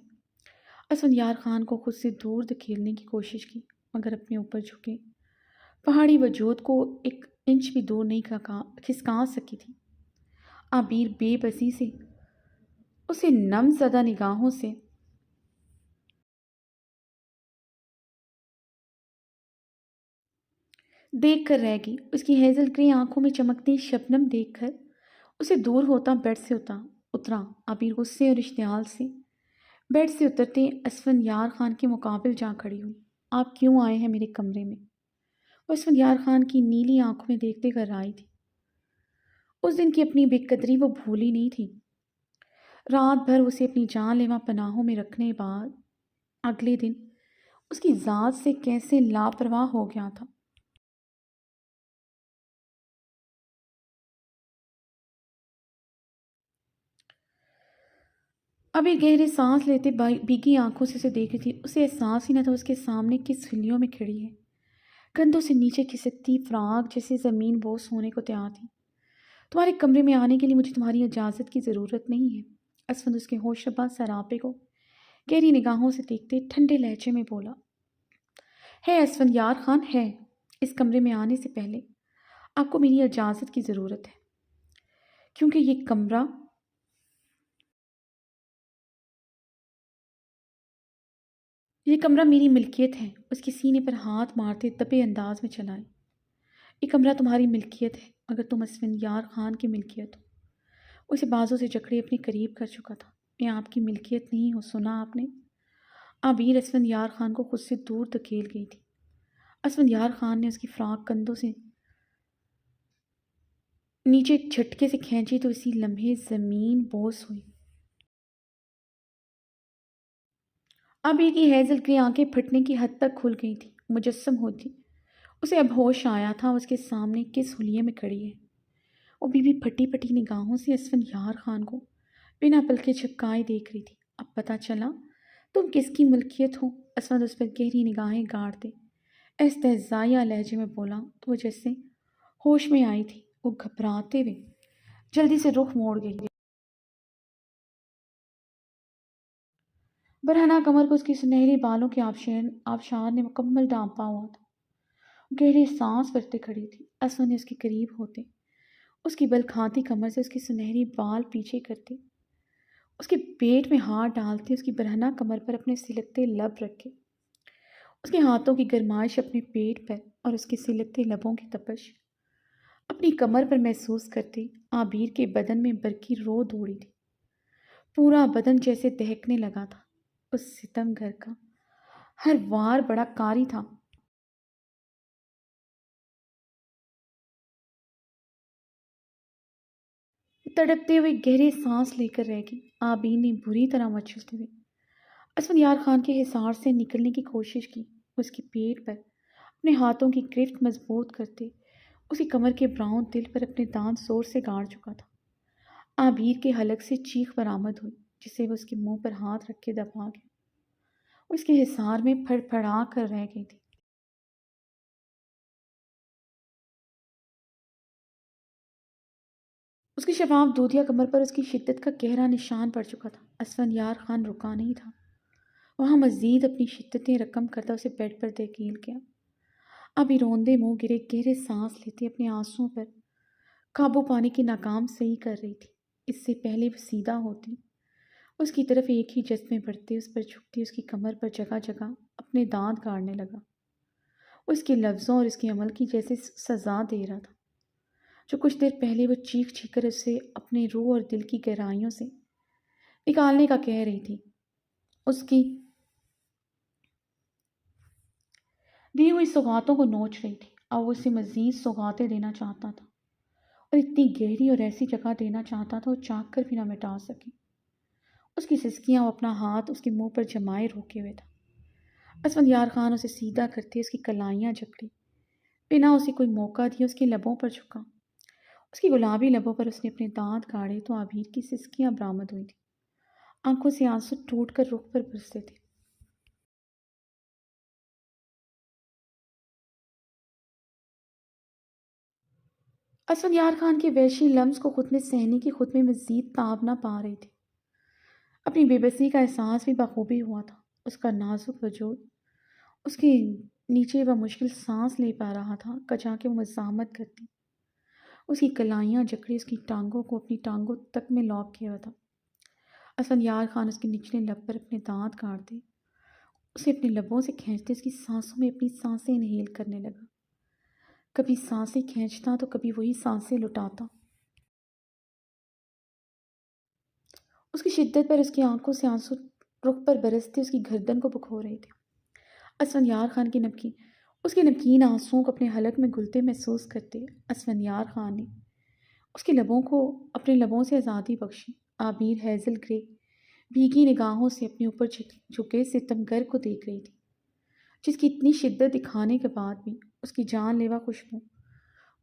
اسفند یار خان کو خود سے دور دھکیلنے کی کوشش کی، مگر اپنے اوپر جھکے پہاڑی وجود کو ایک انچ بھی دور نہیں کھسکا سکی تھی۔ عبیر بے بسی سے اسے نم زدہ نگاہوں سے دیکھ کر رہ گئی۔ اس کی ہیزل گرے آنکھوں میں چمکتی شبنم دیکھ کر اسے دور ہوتا بیڈ سے اترا۔ عبیر غصے اور اشتعال سے بیڈ سے اترتے اسفندیار خان کے مقابل جا کھڑی ہوئی۔ آپ کیوں آئے ہیں میرے کمرے میں؟ وہ اسفندیار خان کی نیلی آنکھوں میں دیکھتے کر آئی تھی۔ اس دن کی اپنی بے قدری وہ بھولی نہیں تھی۔ رات بھر اسے اپنی جان لیوا پناہوں میں رکھنے بعد اگلے دن اس کی ذات سے کیسے لاپرواہ ہو گیا تھا۔ ابھی گہرے سانس لیتے بھیگی آنکھوں سے اسے دیکھ رہی تھی۔ اسے احساس ہی نہ تھا اس کے سامنے کس فلیوں میں کھڑی ہے۔ کندھوں سے نیچے کھسکتی فراق جیسے زمین بوس ہونے کو تیار تھی۔ تمہارے کمرے میں آنے کے لیے مجھے تمہاری اجازت کی ضرورت نہیں ہے۔ اسفند اس کے ہوش ربا سراپے کو گہری نگاہوں سے دیکھتے ٹھنڈے لہجے میں بولا، ہے اسفندیار خان ہے، اس کمرے میں آنے سے پہلے آپ کو میری اجازت کی ضرورت ہے، کیونکہ یہ کمرہ میری ملکیت ہے۔ اس کے سینے پر ہاتھ مارتے دبے انداز میں چلائے، یہ کمرہ تمہاری ملکیت ہے مگر تم اسفندیار خان کی ملکیت ہو۔ اسے بازوں سے جکڑے اپنے قریب کر چکا تھا۔ میں آپ کی ملکیت نہیں ہوں، سنا آپ نے؟ عبیر اسفندیار خان کو خود سے دور دھکیل گئی تھی۔ اسفندیار خان نے اس کی فراق کندھوں سے نیچے ایک جھٹکے سے کھینچی تو اسی لمحے زمین بوس ہوئی۔ عبیر کی ہیزل کی آنکھیں پھٹنے کی حد تک کھل گئی تھی، مجسم ہوتی۔ اسے اب ہوش آیا تھا اس کے سامنے کس حلیے میں کھڑی ہے۔ وہ بھی پھٹی پھٹی نگاہوں سے اسفندیار خان کو بنا پلکے جھپکائے دیکھ رہی تھی۔ اب پتہ چلا تم کس کی ملکیت ہو؟ اسفند اس پر گہری نگاہیں گاڑتے استہزائیہ لہجے میں بولا تو وہ جیسے ہوش میں آئی تھی۔ وہ گھبراتے ہوئے جلدی سے رخ موڑ گئی۔ برہنہ کمر کو اس کی سنہری بالوں کے آبشار نے مکمل ڈھانپا ہوا تھا۔ گہری سانس بھرتے کھڑی تھی۔ اسفند نے اس کے قریب ہوتے اس کی بل کھاتی کمر سے اس کی سنہری بال پیچھے کرتے، اس کے پیٹ میں ہاتھ ڈالتے، اس کی برہنہ کمر پر اپنے سلکتے لب رکھے، اس کے ہاتھوں کی گرمائش اپنے پیٹ پر اور اس کے سلکتے لبوں کی تپش اپنی کمر پر محسوس کرتے، عبیر کے بدن میں برقی رو دوڑی تھی۔ پورا بدن جیسے دہکنے لگا تھا۔ اس ستم گھر کا ہر وار بڑا کاری تھا۔ تڑپتے ہوئے گہرے سانس لے کر رہ گئی۔ عابین نے بری طرح مچلتے ہوئے اسفندیار خان کے حصار سے نکلنے کی کوشش کی۔ اس کے پیٹ پر اپنے ہاتھوں کی گرفت مضبوط کرتے اس کی کمر کے براؤن دل پر اپنے دانت زور سے گاڑ چکا تھا۔ عابیر کے حلق سے چیخ برآمد ہوئی جسے وہ اس کے منہ پر ہاتھ رکھ کے دبا گیا۔ وہ اس کے حصار میں پھڑ پھڑا کر رہ گئی تھی۔ اس کی شفاف دودھیا کمر پر اس کی شدت کا گہرا نشان پڑ چکا تھا۔ اسفندیار خان رکا نہیں تھا۔ وہاں مزید اپنی شدتیں رقم کرتا اسے بیڈ پر دھکیل گیا۔ ابھی روندے منہ گرے گہرے سانس لیتے اپنے آنسوؤں پر قابو پانے کی ناکام سعی کر رہی تھی۔ اس سے پہلے وہ سیدھا ہوتی، اس کی طرف ایک ہی جذبے بڑھتے، اس پر جھکتی، اس کی کمر پر جگہ جگہ اپنے دانت گاڑنے لگا۔ وہ اس کے لفظوں اور اس کے عمل کی جیسے سزا دے رہا تھا جو کچھ دیر پہلے وہ چیخ چیخ کر اسے اپنے روح اور دل کی گہرائیوں سے نکالنے کا کہہ رہی تھی۔ اس کی دی ہوئی سوغاتوں کو نوچ رہی تھی اور وہ اسے مزید سوغاتیں دینا چاہتا تھا اور اتنی گہری اور ایسی جگہ دینا چاہتا تھا وہ چاہ کر بھی نہ مٹا سکے۔ اس کی سسکیاں وہ اپنا ہاتھ اس کے منہ پر جمائے روکے ہوئے تھا۔ اسفندیار خان اسے سیدھا کرتے اس کی کلائیاں جکڑی، بنا اسے کوئی موقع دیے اس کے لبوں پر جھکا۔ اس کی گلابی لبوں پر اس نے اپنے دانت گاڑے تو عبیر کی سسکیاں برآمد ہوئی تھیں۔ آنکھوں سے آنسو ٹوٹ کر رخ پر برستے تھے۔ اسفندیار خان کے وحشی لمس کو خود میں سہنے کی خود میں مزید تاب نہ پا رہی تھی۔ اپنی بے بسی کا احساس بھی بخوبی ہوا تھا۔ اس کا نازک وجود اس کے نیچے وہ مشکل سانس لے پا رہا تھا کجا کہ وہ مزاحمت کرتی۔ اس کی کلائیاں جکڑی اس کی ٹانگوں کو اپنی ٹانگوں تک میں لاک کیا ہوا تھا۔ اسفندیار خان اس کے نچلے لب پر اپنے دانت کاٹتے، اسے اپنے لبوں سے کھینچتے اس کی سانسوں میں اپنی سانسیں انہیل کرنے لگا۔ کبھی سانسیں کھینچتا تو کبھی وہی سانسیں لٹاتا۔ اس کی شدت پر اس کی آنکھوں سے آنسو رخ پر برستے اس کی گردن کو بکھو رہے تھے۔ اسفندیار خان کی اس کے نمکین آنسوؤں کو اپنے حلق میں گھلتے محسوس کرتے اسفندیار خان نے اس کے لبوں کو اپنے لبوں سے آزادی بخشی۔ عابیر ہیزل گرے بھیگی نگاہوں سے اپنے اوپر جھکے ستمگر کو دیکھ رہی تھی، جس کی اتنی شدت دکھانے کے بعد بھی اس کی جان لیوا خوشبو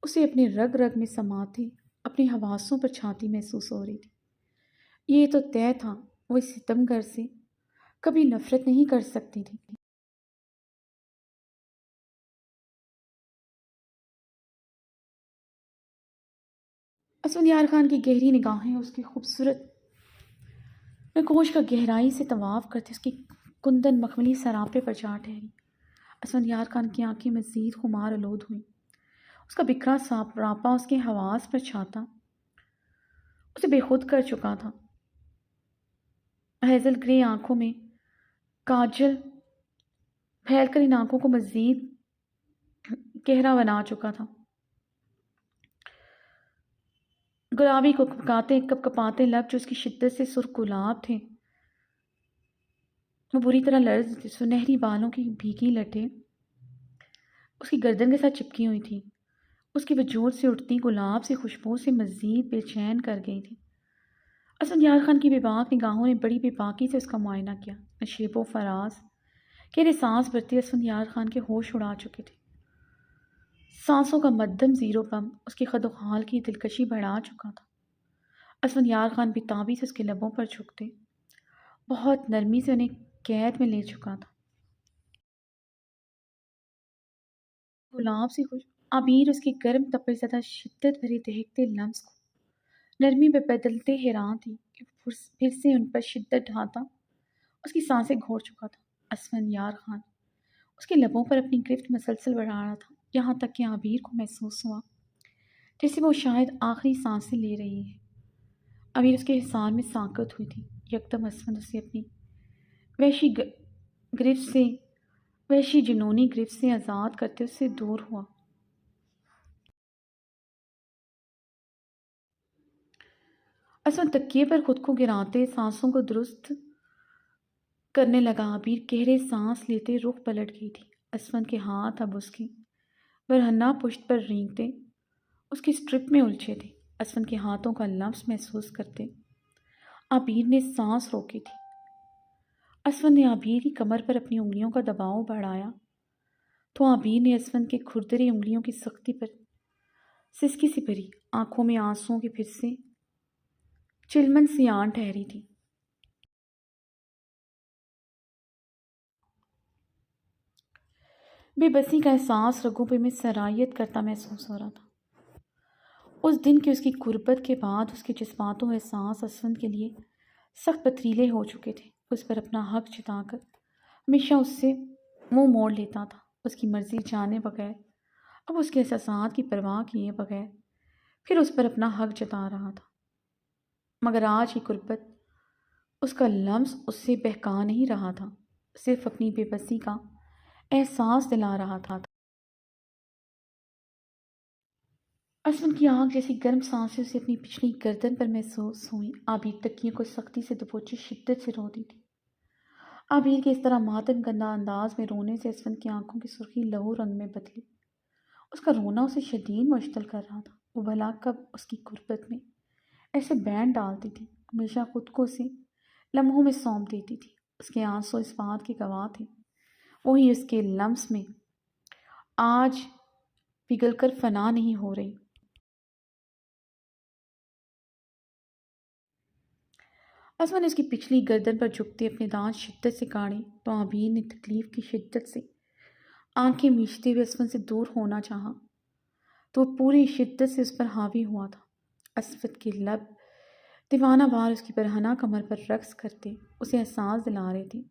اسے اپنے رگ رگ میں سماتے اپنے حواسوں پر چھاتی محسوس ہو رہی تھی۔ یہ تو طے تھا وہ اس ستمگر سے کبھی نفرت نہیں کر سکتی تھی۔ اسفندیار خان کی گہری نگاہیں اس کی خوبصورت نگوش کا گہرائی سے طواف کرتے اس کی کندن مخملی سراپے پر جا ٹھہری۔ اسفندیار خان کی آنکھیں مزید خمار آلود ہوئیں۔ اس کا بکھرا راپا اس کے حواس پر چھاتا اسے بے خود کر چکا تھا۔ ہیزل گرے آنکھوں میں کاجل پھیل کر ان آنکھوں کو مزید گہرا بنا چکا تھا۔ گلابی کو کپ کپاتے لب جو اس کی شدت سے سرخ گلاب تھے وہ بری طرح لرز تھے۔ سنہری بالوں کی بھیگی لٹیں اس کی گردن کے ساتھ چپکی ہوئی تھی، اس کے وجود سے اٹھتی گلاب سے خوشبو سے مزید بے چین کر گئی تھی۔ اسفندیار خان کی بے باک نگاہوں نے بڑی بے باکی سے اس کا معائنہ کیا۔ نشیب و فراز کہ سانس بھرتے اسفندیار خان کے ہوش اڑا چکے تھے۔ سانسوں کا مدھم زیرو پم اس کے خد و خال کی دلکشی بڑھا چکا تھا۔ اسفندیار خان بیتابی سے اس کے لبوں پر جھکتے بہت نرمی سے انہیں قید میں لے چکا تھا۔ گلاب سے خوش عبیر اس کی گرم تپش زدہ شدت بھرے دہکتے لمس کو نرمی میں بدلتے حیران تھی کہ پھر سے ان پر شدت ڈھاتا اس کی سانسیں گھوڑ چکا تھا۔ اسفندیار خان اس کے لبوں پر اپنی گرفت مسلسل بڑھا رہا تھا، یہاں تک کہ عبیر کو محسوس ہوا جیسے وہ شاید آخری سانسیں لے رہی ہے۔ عبیر اس کے احسان میں ساکت ہوئی تھی۔ یکدم اسفند اسے اپنی وحشی جنونی گرفت سے آزاد کرتے اس سے دور ہوا۔ اسفند تکیے پر خود کو گراتے سانسوں کو درست کرنے لگا۔ عبیر گہرے سانس لیتے رخ پلٹ گئی تھی۔ اسفند کے ہاتھ اب اس کی برہنہ پشت پر رینگتے اس کی سٹرپ میں الجھے تھے۔ اسفند کے ہاتھوں کا لمس محسوس کرتے عبیر نے سانس روکی تھی۔ اسفند نے عبیر کی کمر پر اپنی انگلیوں کا دباؤ بڑھایا تو عبیر نے اسفند کے کھردرے انگلیوں کی سختی پر سسکی سی بھری آنکھوں میں آنسوؤں کی پھر سے چلمن سی آن ٹھہری تھی۔ بے بسی کا احساس رگوں پہ میں سرایت کرتا محسوس ہو رہا تھا۔ اس دن کی اس کی غربت کے بعد اس کے جذبات و احساس اسفند کے لیے سخت پتھریلے ہو چکے تھے۔ اس پر اپنا حق جتا کر ہمیشہ اس سے منہ موڑ لیتا تھا، اس کی مرضی جانے بغیر، اب اس کے احساسات کی پرواہ کیے بغیر پھر اس پر اپنا حق جتا رہا تھا۔ مگر آج کی غربت اس کا لمس اس سے بہکا نہیں رہا تھا، صرف اپنی بے بسی کا احساس دلا رہا تھا۔ اسفند کی آنکھ جیسی گرم سانسیں اسے اپنی پچھلی گردن پر محسوس ہوئیں۔ عبیر تکیے کو سختی سے دبوچے شدت سے روتی تھی۔ عبیر کے اس طرح ماتم کنندہ انداز میں رونے سے اسفند کی آنکھوں کی سرخی لہو رنگ میں بدلی۔ اس کا رونا اسے شدید مشتعل کر رہا تھا۔ وہ بھلا کب اس کی غربت میں ایسے بینڈ ڈالتی تھی، ہمیشہ خود کو اسے لمحوں میں سونپ دیتی تھی۔ اس کے آنسو اس بات کے گواہ تھے، وہی اس کے لمس میں آج پگھل کر فنا نہیں ہو رہی۔ اسفند نے اس کی پچھلی گردن پر جھکتے اپنے دانت شدت سے کاڑے تو عبیر نے تکلیف کی شدت سے آنکھیں میچتے ہوئے اسفند سے دور ہونا چاہا تو وہ پوری شدت سے اس پر حاوی ہوا تھا۔ اسفند کے لب دیوانہ وار اس کی برہنہ کمر پر رقص کرتے اسے احساس دلا رہے تھے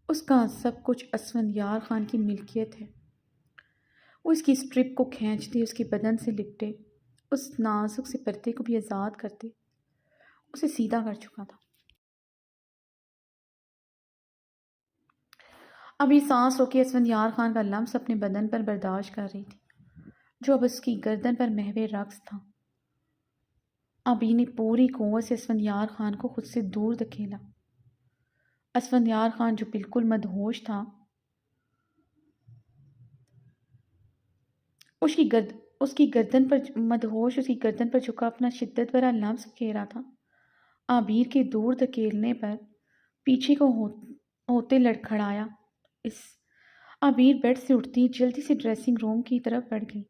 اس کا سب کچھ اسفندیار خان کی ملکیت ہے۔ وہ اس کی سٹرپ کو کھینچتے اس کے بدن سے لپٹے اس نازک سے پردے کو بھی آزاد کرتے اسے سیدھا کر چکا تھا۔ ابھی سانس روکے اسفندیار خان کا لمس اپنے بدن پر برداشت کر رہی تھی، جو اب اس کی گردن پر محو رقص تھا۔ ابھی نے پوری قوت سے اسفندیار خان کو خود سے دور دھکیلا۔ اسفندیار خان جو بالکل مدہوش تھا، اس کی گردن پر جھکا اپنا شدت بھرا لمس پھیرا تھا۔ عابر کے دور دھکیلنے پر پیچھے کو ہوتے لڑکھڑایا۔ عابر بیڈ سے اٹھتی جلدی سے ڈریسنگ روم کی طرف بڑھ گئی۔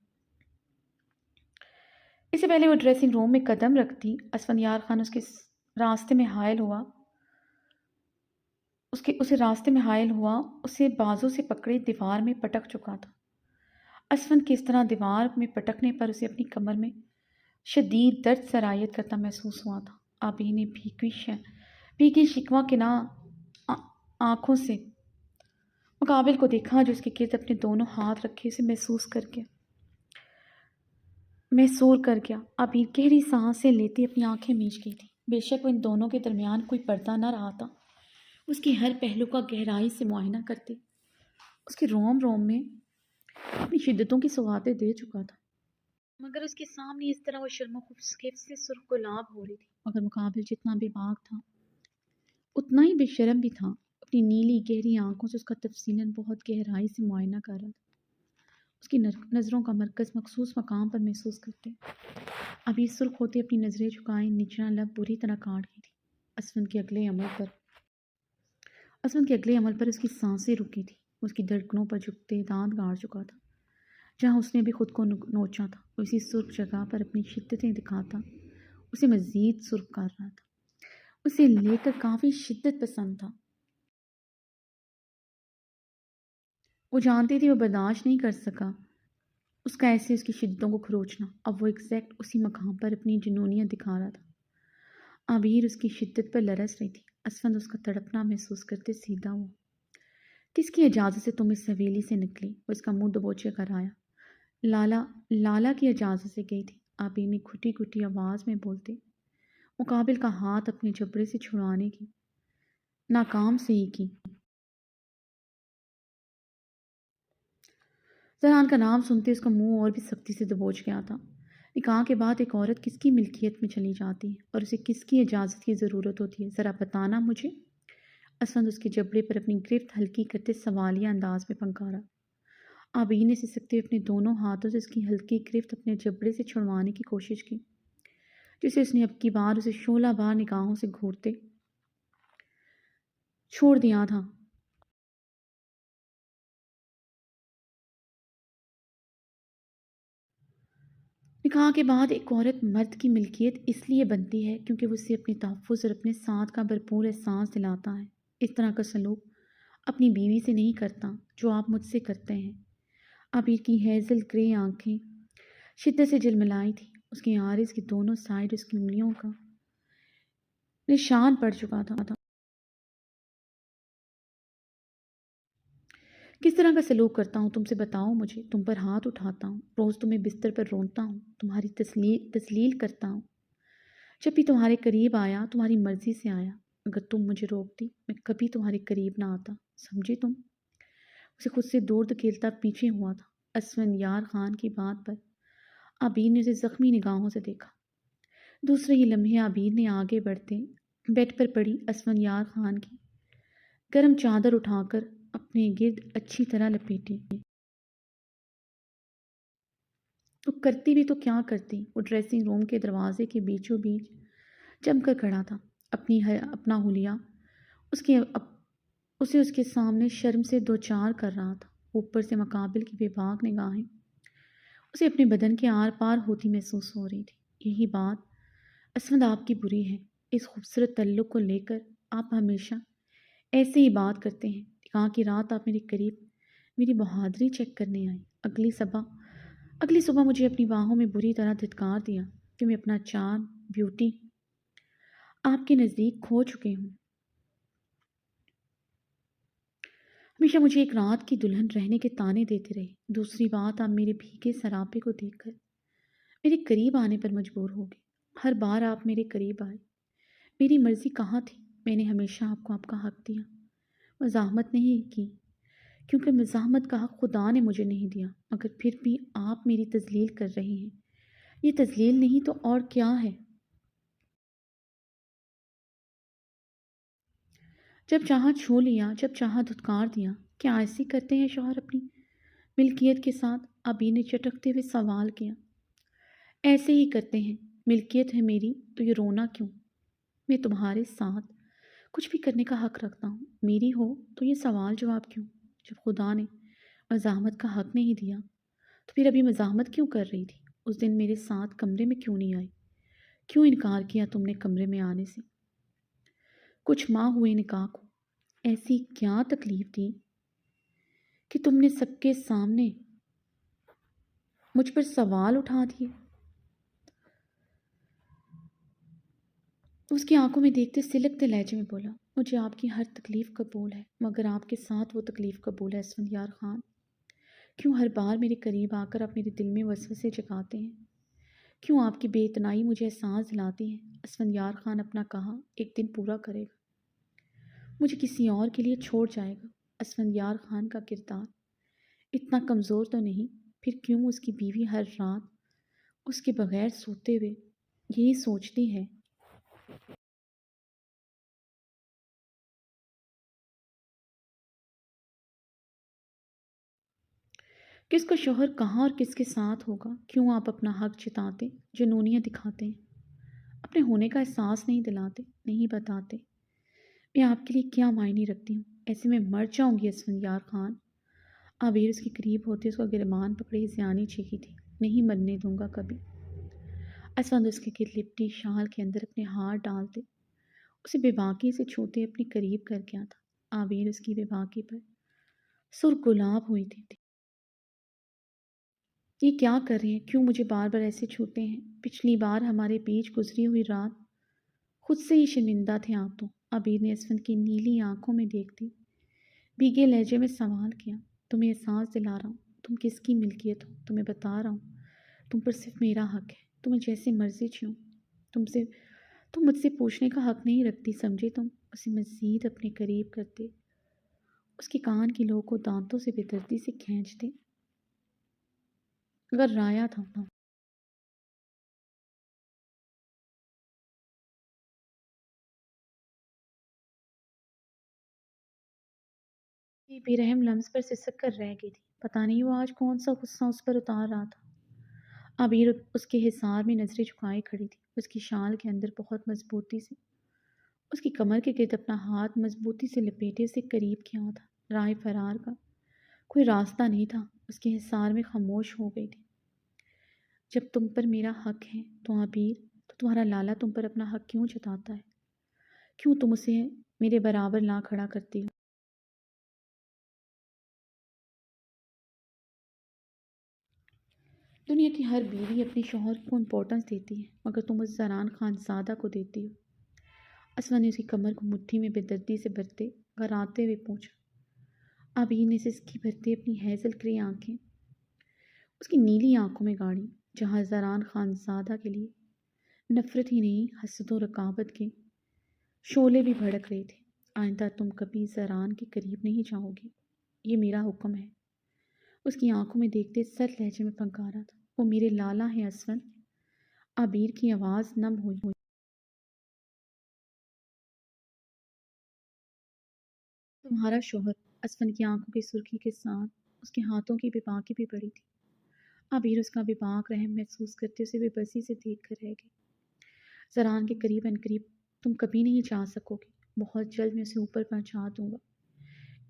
اس سے پہلے وہ ڈریسنگ روم میں قدم رکھتی، اسفندیار خان اس کے راستے میں حائل ہوا اسے بازو سے پکڑے دیوار میں پٹک چکا تھا۔ اسفند کے اس طرح دیوار میں پٹکنے پر اسے اپنی کمر میں شدید درد سرایت کرتا محسوس ہوا تھا۔ آبی نے بھیگی شکوہ کناں آنکھوں سے مقابل کو دیکھا، جو اس کے گرد اپنے دونوں ہاتھ رکھے اسے محصور کر گیا۔ آبی گہری سانسیں لیتی اپنی آنکھیں میچ گئی تھی۔ بے شک وہ ان دونوں کے درمیان کوئی پردہ نہ رہا تھا، اس کی ہر پہلو کا گہرائی سے معائنہ کرتے اس کے روم روم میں اپنی شدتوں کی سوغاتیں دے چکا تھا، مگر اس کے سامنے اس طرح وہ شرم و خفت سے سرخ گلاب ہو رہی تھی۔ مگر مقابل جتنا بے باک تھا اتنا ہی بے شرم بھی تھا۔ اپنی نیلی گہری آنکھوں سے اس کا تفصیلاً بہت گہرائی سے معائنہ کر رہا تھا، اس کی نظروں کا مرکز مخصوص مقام پر محسوس کرتے۔ ابھی سرخ ہوتے اپنی نظریں جھکائے نچلا لب بری طرح کاٹ گئی تھی۔ اسفند کے اگلے عمل پر اس کی سانسیں رکی تھی، اس کی دھڑکنوں پر جھکتے دانت گاڑ چکا تھا۔ جہاں اس نے بھی خود کو نوچا تھا، اسی سرخ جگہ پر اپنی شدتیں دکھاتا اسے مزید سرخ کر رہا تھا۔ اسے لے کر کافی شدت پسند تھا۔ وہ جانتی تھی وہ برداشت نہیں کر سکا اس کا ایسے اس کی شدتوں کو کھروچنا۔ اب وہ ایگزیکٹ اسی مقام پر اپنی جنونیت دکھا رہا تھا۔ عابر اس کی شدت پر لرز رہی تھی۔ اسفند اس کا تڑپنا محسوس کرتے سیدھا ہوا۔ کس کی اجازت سے تم اس حویلی سے نکلی؟ وہ اس کا منہ دبوچے کر آیا۔ لالا کی اجازت سے گئی تھی، عابر نے گھٹی گھٹی آواز میں بولتے مقابل کا ہاتھ اپنے جبڑے سے چھڑانے کی ناکام سہی کی۔ زنان کا نام سنتے اس کا منہ اور بھی سختی سے دبوچ گیا تھا۔ نکاح کے بعد ایک عورت کس کی ملکیت میں چلی جاتی ہے اور اسے کس کی اجازت کی ضرورت ہوتی ہے؟ ذرا بتانا مجھے۔ اسفند اس کے جبڑے پر اپنی گرفت ہلکی کرتے سوالیہ انداز میں پھنکارا۔ عابر نے سسکتے اپنے دونوں ہاتھوں سے اس کی ہلکی گرفت اپنے جبڑے سے چھڑوانے کی کوشش کی، جسے اس نے اب کی بار اسے شعلہ بار نگاہوں سے گھورتے چھوڑ دیا تھا۔ نکاح کے بعد ایک عورت مرد کی ملکیت اس لیے بنتی ہے کیونکہ وہ اسے اپنے تحفظ اور اپنے ساتھ کا بھرپور احساس دلاتا ہے۔ اس طرح کا سلوک اپنی بیوی سے نہیں کرتا جو آپ مجھ سے کرتے ہیں۔ عابر کی ہیزل گرے آنکھیں شدت سے جلملائی تھی، اس کے عارض کے دونوں سائڈ اس کی انگلیوں کا نشان پڑ چکا تھا۔ کس طرح کا سلوک کرتا ہوں تم سے بتاؤ مجھے؟ تم پر ہاتھ اٹھاتا ہوں، روز تمہیں بستر پر رونتا ہوں، تمہاری تسلیل کرتا ہوں۔ جب بھی تمہارے قریب آیا تمہاری مرضی سے آیا، اگر تم مجھے روکتی میں کبھی تمہارے قریب نہ آتا، سمجھے تم؟ اسے خود سے دور دھکیلتا پیچھے ہوا تھا۔ اسفندیار خان کی بات پر عابر نے اسے زخمی نگاہوں سے دیکھا۔ دوسرے ہی لمحے عابر نے آگے بڑھتے بیڈ پر پڑی اسفندیار خان کی گرم چادر اٹھا کر اپنے گرد اچھی طرح لپیٹی۔ تو کرتی بھی تو کیا کرتی؟ وہ ڈریسنگ روم کے دروازے کے بیچوں بیچ جم کر کھڑا تھا، اپنا حلیہ اسے اس کے سامنے شرم سے دوچار کر رہا تھا۔ اوپر سے مقابل کی بے باک نگاہیں اسے اپنے بدن کے آر پار ہوتی محسوس ہو رہی تھی۔ یہی بات اسفند آپ کی بری ہے، اس خوبصورت تعلق کو لے کر آپ ہمیشہ ایسے ہی بات کرتے ہیں۔ نکاح کی رات آپ میرے قریب میری بہادری چیک کرنے آئے، اگلی صبح مجھے اپنی باہوں میں بری طرح دھتکار دیا کہ میں اپنا چارم بیوٹی آپ کے نزدیک کھو چکے ہوں۔ ہمیشہ مجھے ایک رات کی دلہن رہنے کے تانے دیتے رہے۔ دوسری بات، آپ میرے بھیگے سراپے کو دیکھ کر میرے قریب آنے پر مجبور ہو گئے۔ ہر بار آپ میرے قریب آئے۔ میری مرضی کہاں تھی؟ میں نے ہمیشہ آپ کا حق دیا، مزاحمت نہیں کی، کیونکہ مزاحمت کا حق خدا نے مجھے نہیں دیا، مگر پھر بھی آپ میری تذلیل کر رہے ہیں۔ یہ تذلیل نہیں تو اور کیا ہے؟ جب چاہا چھو لیا، جب چاہا دھتکار دیا۔ کیا ایسے کرتے ہیں شوہر اپنی ملکیت کے ساتھ؟ ابھی نے چٹکتے ہوئے سوال کیا۔ ایسے ہی کرتے ہیں، ملکیت ہے میری تو یہ رونا کیوں؟ میں تمہارے ساتھ کچھ بھی کرنے کا حق رکھتا ہوں، میری ہو تو یہ سوال جواب کیوں؟ جب خدا نے مزاحمت کا حق نہیں دیا تو پھر ابھی مزاحمت کیوں کر رہی تھی؟ اس دن میرے ساتھ کمرے میں کیوں نہیں آئی؟ کیوں انکار کیا تم نے کمرے میں آنے سے؟ کچھ ماہ ہوئے نکاح کو، ایسی کیا تکلیف دی کہ تم نے سب کے سامنے مجھ پر سوال اٹھا دیے؟ اس کی آنکھوں میں دیکھتے سلکتے لہجے میں بولا، مجھے آپ کی ہر تکلیف قبول ہے، مگر آپ کے ساتھ وہ تکلیف قبول ہے اسفندیار خان۔ کیوں ہر بار میرے قریب آ کر آپ میرے دل میں وسوسے جگاتے ہیں؟ کیوں آپ کی بے اتنائی مجھے احساس دلاتی ہے؟ اسفندیار خان اپنا کہا ایک دن پورا کرے گا، مجھے کسی اور کے لیے چھوڑ جائے گا۔ اسفندیار خان کا کردار اتنا کمزور تو نہیں، پھر کیوں اس کی بیوی ہر رات اس کے بغیر سوتے ہوئے یہی سوچتی ہے کہ اس کا شوہر کہاں اور کس کے ساتھ ہوگا؟ کیوں آپ اپنا حق جتاتے، جنونیاں دکھاتے ہیں، اپنے ہونے کا احساس نہیں دلاتے، نہیں بتاتے میں آپ کے لیے کیا معنی رکھتی ہوں؟ ایسے میں مر جاؤں گی اسفندیار خان۔ عبیر اس کے قریب ہوتے اس کو گرمان پکڑے زیانی چیخی تھی، نہیں مرنے دوں گا کبھی۔ اسفند اس کے گرد لپٹی شال کے اندر اپنے ہاتھ ڈالتے اسے بے باکی سے چھوتے اپنے قریب کر گیا تھا۔ عبیر اس کی بے باکی پر سرخ گلاب ہوئی تھی۔ یہ کیا کر رہے ہیں؟ کیوں مجھے بار بار ایسے چھوتے ہیں؟ پچھلی بار ہمارے بیچ گزری ہوئی رات خود سے ہی شرمندہ تھے آپ تو۔ عبیر نے اسفند کی نیلی آنکھوں میں دیکھتی بھیگے لہجے میں سوال کیا۔ تمہیں احساس دلا رہا ہوں تم کس کی ملکیت ہو، تمہیں بتا رہا ہوں تم پر صرف میرا حق ہے، تمہیں جیسے مرضی چھو۔ تم مجھ سے پوچھنے کا حق نہیں رکھتی، سمجھے؟ تم اسے مزید اپنے قریب کرتے اس کے کان کی لو کو دانتوں سے بے دردی سے کھینچتے اگر رایا تھا یہ بے رحم لمس پر سسک کر رہ گئی تھی۔ پتہ نہیں وہ آج کون سا غصہ اس پر اتار رہا تھا۔ عبیر اس کے حصار میں نظریں جھکائے کھڑی تھی، اس کی شال کے اندر بہت مضبوطی سے اس کی کمر کے گرد اپنا ہاتھ مضبوطی سے لپیٹے اسے قریب کیا تھا۔ راہ فرار کا کوئی راستہ نہیں تھا، اس کے حصار میں خاموش ہو گئی تھی۔ جب تم پر میرا حق ہے تو عبیر، تو تمہارا لالا تم پر اپنا حق کیوں جتاتا ہے؟ کیوں تم اسے میرے برابر لا کھڑا کرتی ہو؟ دنیا کی ہر بیوی اپنے شوہر کو امپورٹنس دیتی ہے، مگر تم اس زران خان زادہ کو دیتی ہو۔ اسما نے اس کی کمر کو مٹھی میں بے دردی سے بھرتے گھراتے ہوئے پوچھا۔ عبیر نے سسکی بھرتے اپنی ہیزل گرے آنکھیں اس کی نیلی آنکھوں میں گاڑی، جہاں زران خان زادہ کے لیے نفرت ہی نہیں حسد و رقابت کے شعلے بھی بھڑک رہے تھے۔ آئندہ تم کبھی زران کے قریب نہیں جاؤ گی، یہ میرا حکم ہے۔ اس کی آنکھوں میں دیکھتے سر لہجے میں پنکارا تھا۔ وہ میرے لالا ہیں اسفند۔ عبیر کی آواز نم ہوئی۔ تمہارا شوہر؟ اسفند کی آنکھوں کی سرخی کے ساتھ اس کے ہاتھوں کی بے باکی بھی بڑی تھی۔ عبیر اس کا بے باک رحم محسوس کرتے اسے بے بسی سے دیکھ کر رہ گئی۔ زران کے قریب ان قریب تم کبھی نہیں جا سکو گے، بہت جلد میں اسے اوپر پہنچا دوں گا۔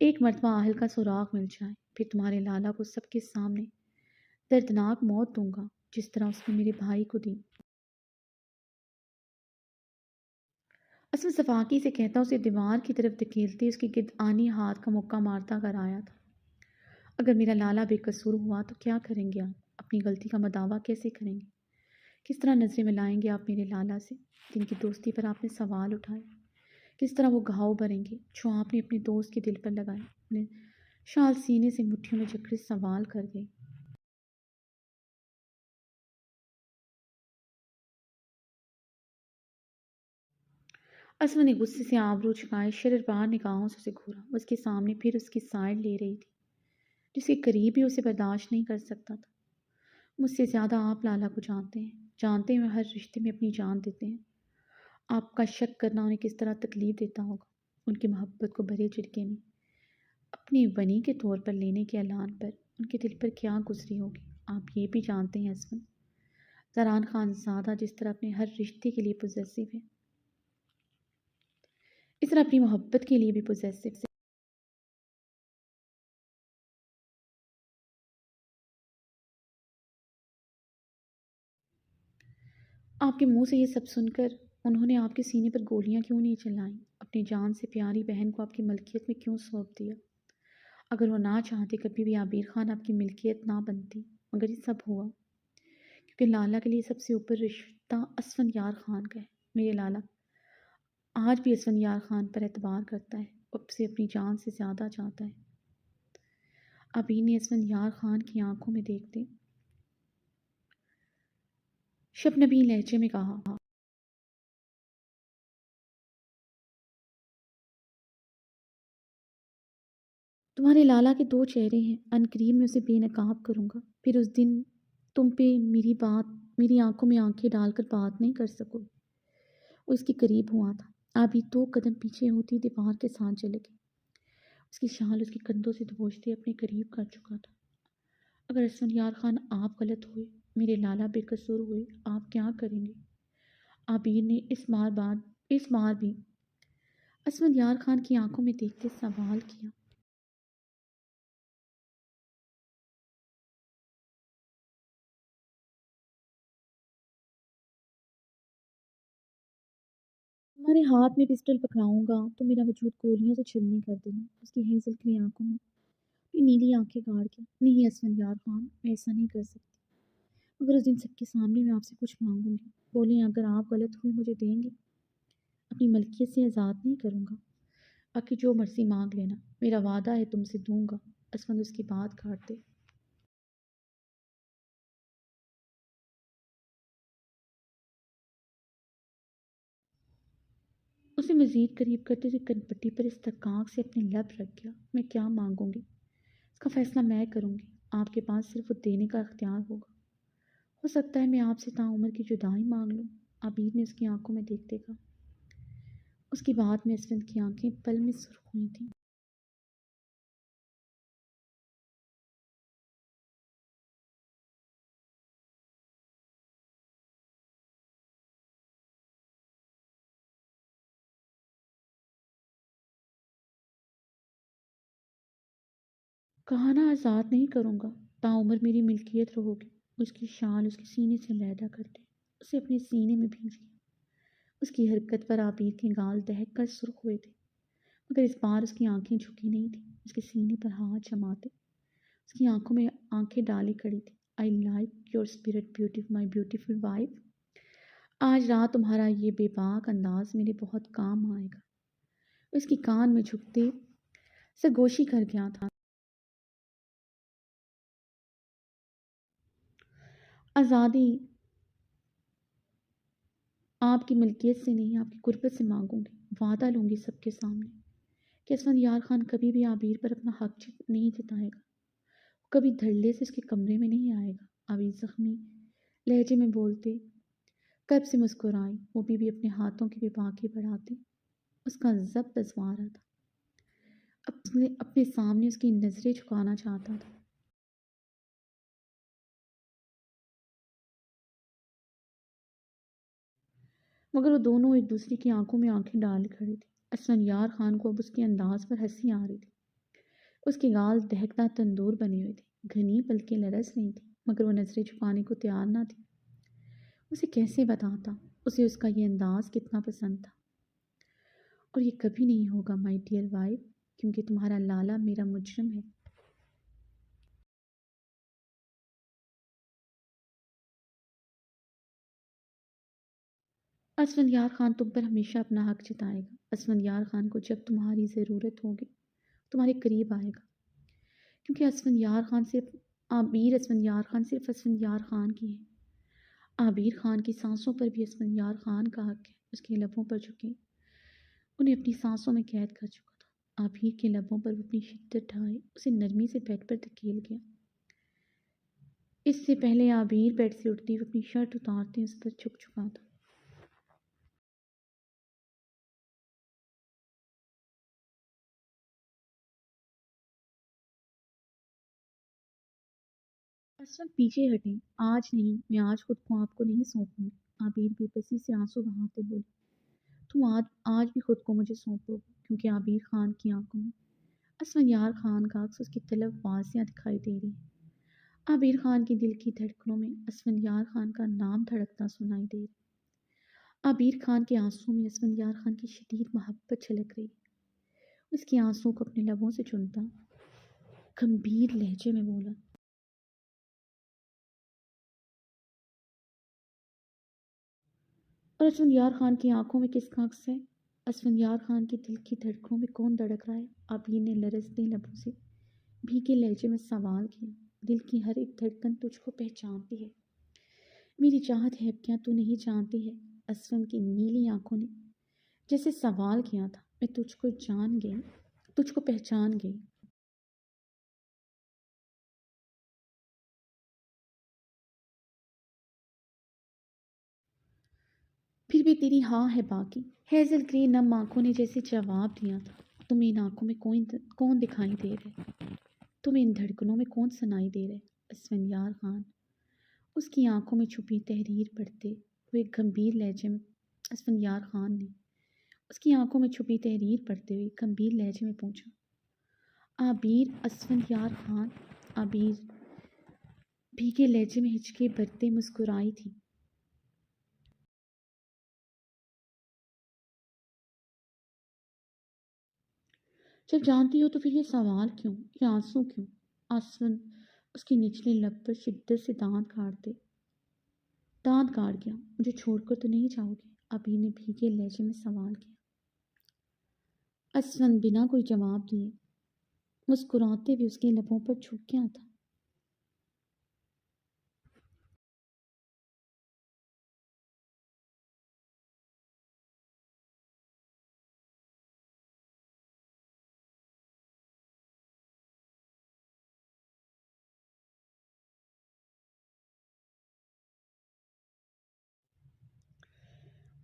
ایک مرتبہ آہل کا سراغ مل جائے، پھر تمہارے لالا کو سب کے سامنے دردناک موت دوں گا، جس طرح اس نے میرے بھائی کو دی۔ اسد صفاقی سے کہتا اسے دیوار کی طرف دھکیلتے اس کی گرد آنی ہاتھ کا مکہ مارتا کر آیا تھا۔ اگر میرا لالا بے قصور ہوا تو کیا کریں گے آپ؟ اپنی غلطی کا مداوع کیسے کریں گے؟ کس طرح نظریں ملائیں گے آپ میرے لالا سے، جن کی دوستی پر آپ نے سوال اٹھائے؟ کس طرح وہ گھاؤ بھریں گے جو آپ نے اپنے دوست کے دل پر لگائے؟ اپنے شال سینے سے مٹھیوں میں جکڑے سوال کر گئی۔ اسما نے غصے سے آبرو چکائے، شرربار نگاہوں سے اسے گھورا۔ وہ اس کے سامنے پھر اس کی سائڈ لے رہی تھی، جس کے قریب بھی اسے برداشت نہیں کر سکتا تھا۔ مجھ سے زیادہ آپ لالا کو جانتے ہیں وہ ہر رشتے میں اپنی جان دیتے ہیں۔ آپ کا شک کرنا انہیں کس طرح تکلیف دیتا ہوگا۔ ان کی محبت کو بھرے جھٹکے میں اپنی ونی کے طور پر لینے کے اعلان پر ان کے دل پر کیا گزری ہوگی، آپ یہ بھی جانتے ہیں اسفن۔ زران خان زادہ جس طرح اپنے ہر رشتے کے لیے پوزیسو ہے، اس طرح اپنی محبت کے لیے بھی پوزیسو ہے۔ آپ کے منہ سے یہ سب سن کر انہوں نے آپ کے سینے پر گولیاں کیوں نہیں چلائیں؟ اپنی جان سے پیاری بہن کو آپ کی ملکیت میں کیوں سونپ دیا؟ اگر وہ نہ چاہتے کبھی بھی عبیر خان آپ کی ملکیت نہ بنتی، مگر یہ سب ہوا کیونکہ لالا کے لیے سب سے اوپر رشتہ اسفندیار خان کا ہے۔ میرے لالا آج بھی اسفندیار خان پر اعتبار کرتا ہے، اسے اپنی جان سے زیادہ چاہتا ہے۔ عبیر نے اسفندیار خان کی آنکھوں میں دیکھتے شبنمی لہجے میں کہا، تمہارے لالا کے دو چہرے ہیں، عنقریب میں اسے بے نقاب کروں گا، پھر اس دن تم پہ میری آنکھوں میں آنکھیں ڈال کر بات نہیں کر سکو۔ وہ اس کے قریب ہوا تھا، ابھی 2 قدم پیچھے ہوتی دیوار کے ساتھ چلے گئے۔ اس کی شال اس کے کندھوں سے دبوچتے اپنے قریب کر چکا تھا۔ اگر اسفندیار خان آپ غلط ہوئے، میرے لالا بے قصور ہوئے، آپ کیا کریں گے؟ عبیر نے اس بار بھی اسفندیار خان کی آنکھوں میں دیکھتے سوال کیا۔ تمہارے ہاتھ میں پسٹل پکڑاؤں گا تو میرا وجود گولیوں سے چھلنی کر دینا۔ اس کی ہیزل کی آنکھوں میں نیلی آنکھیں گاڑ کے، نہیں اسفندیار خان، میں ایسا نہیں کر سکتی، مگر اس دن سب کے سامنے میں آپ سے کچھ مانگوں گی۔ بولیں اگر آپ غلط ہوئے مجھے دیں گے، اپنی ملکیت سے آزاد نہیں کروں گا، باقی جو مرضی مانگ لینا، میرا وعدہ ہے تم سے دوں گا۔ اسفند اس کی بات کاٹتے اسے مزید قریب کرتے ہوئے کن پٹی پر استحقاق سے اپنے لب رکھ گیا۔ میں کیا مانگوں گی اس کا فیصلہ میں کروں گی، آپ کے پاس صرف وہ دینے کا اختیار ہوگا۔ ہو سکتا ہے میں آپ سے تعمر کی جدائی مانگ لوں، عبیر نے اس کی آنکھوں میں دیکھتے کہا۔ اس کی بات میں اسفند کی آنکھیں پل میں سرخ ہوئی تھیں۔ کہا نا آزاد نہیں کروں گا، تعمر میری ملکیت رہو گی۔ اس کی شال اس کے سینے سے علیحدہ کرتے اسے اپنے سینے میں بھیج لیا۔ اس کی حرکت پر عبیر کے گال دہک کر سرخ ہوئے تھے، مگر اس بار اس کی آنکھیں جھکی نہیں تھیں۔ اس کے سینے پر ہاتھ جماتے اس کی آنکھوں میں آنکھیں ڈالی کھڑی تھی۔ I like your spirit my beautiful wife. آج رات تمہارا یہ بے باک انداز میرے بہت کام آئے گا۔ اس کی کان میں جھکتے سرگوشی کر گیا تھا۔ آزادی آپ کی ملکیت سے نہیں، آپ کی قربت سے مانگوں گی، وعدہ لوں گی سب کے سامنے کہ اسفندیار خان کبھی بھی عبیر پر اپنا حق نہیں جتائے گا، کبھی دھڑلے سے اس کے کمرے میں نہیں آئے گا۔ عبیر زخمی لہجے میں بولتے کب سے مسکرائی، وہ بھی اپنے ہاتھوں کی بیباکی بڑھاتے۔ اس کا ضبط ازما رہا تھا، اپنے سامنے اس کی نظریں جھکانا چاہتا تھا، مگر وہ دونوں ایک دوسرے کی آنکھوں میں آنکھیں ڈال کھڑے تھے۔ اسفندیار خان کو اب اس کے انداز پر ہنسی آ رہی تھی۔ اس کے گال دہکتا تندور بنے ہوئے تھے، گھنی پلکیں لرز رہی تھیں، مگر وہ نظریں چھپانے کو تیار نہ تھی۔ اسے کیسے بتاتا اسے اس کا یہ انداز کتنا پسند تھا؟ اور یہ کبھی نہیں ہوگا مائی ڈیئر وائف، کیونکہ تمہارا لالا میرا مجرم ہے۔ اسفندیار خان تم پر ہمیشہ اپنا حق جتائے گا۔ اسفندیار خان کو جب تمہاری ضرورت ہوگی تمہارے قریب آئے گا، کیونکہ اسفندیار خان صرف اسفندیار خان کی ہے۔ عبیر خان کی سانسوں پر بھی اسفندیار خان کا حق ہے۔ اس کے لبوں پر جھکی انہیں اپنی سانسوں میں قید کر چکا تھا۔ عبیر کے لبوں پر وہ اپنی شدت ڈھائے اسے نرمی سے بیڈ پر دھکیل گیا۔ اس سے پہلے عبیر بیڈ سے اٹھتی وہ اپنی شرٹ اتارتے اس پر جھک چکا تھا۔ اسود پیچھے ہٹیں، آج نہیں، میں آج خود کو آپ کو نہیں سونپوں گی۔ عبیر بے بسی سے آنسو بہاتے بولی، تم آج بھی خود کو مجھے سونپو گے، کیونکہ عبیر خان کی آنکھوں میں اسفندیار خان کا عکس اس کی طلب واضح دکھائی دے رہی ہے۔ عبیر خان کی دل کی دھڑکنوں میں اسفندیار خان کا نام دھڑکتا سنائی دے رہا۔ عبیر خان کے آنسوں میں اسفندیار خان کی شدید محبت چھلک رہی ہے۔ اس کے آنسوں کو اپنے لبوں سے چنتا گمبھیر لہجے میں بولا، اور اسفندیار خان کی آنکھوں میں کس کا عکس ہے؟ اسفندیار خان کی دل کی دھڑکنوں میں کون دھڑک رہا ہے؟ عبیر نے لرزتے لبوں سے بھیگے لہجے میں سوال کیا۔ دل کی ہر ایک دھڑکن تجھ کو پہچانتی ہے، میری چاہت ہے کیا تو نہیں جانتی ہے؟ اسفند کی نیلی آنکھوں نے جیسے سوال کیا تھا، میں تجھ کو جان گئی، تجھ کو پہچان گئی۔ پھر بھی تیری ہاں ہے باقی، ہیزل گرے نم آنکھوں نے جیسے جواب دیا تھا۔ تمہیں ان آنکھوں میں کون دکھائی دے رہے؟ تمہیں ان دھڑکنوں میں کون سنائی دے رہے؟ اسفندیار خان اس کی آنکھوں میں چھپی تحریر پڑھتے ہوئے گمبھیر لہجے میں اسفندیار خان نے اس کی آنکھوں میں چھپی تحریر پڑھتے ہوئے گمبھیر لہجے میں پوچھا، عبیر اسفندیار خان؟ عبیر بھیگے لہجے میں ہچکے بھرتے مسکرائی تھی۔ جب جانتی ہو تو پھر یہ سوال کیوں، یہ آنسو کیوں؟ اسفند اس کی نچلے لب پر شدت سے دانت کاٹ گیا۔ مجھے چھوڑ کر تو نہیں جاؤ گے؟ عبیر نے بھیگے لہجے میں سوال کیا۔ اسفند بنا کوئی جواب دیے مسکراتے ہوئے اس کے لبوں پر جھک گیا تھا۔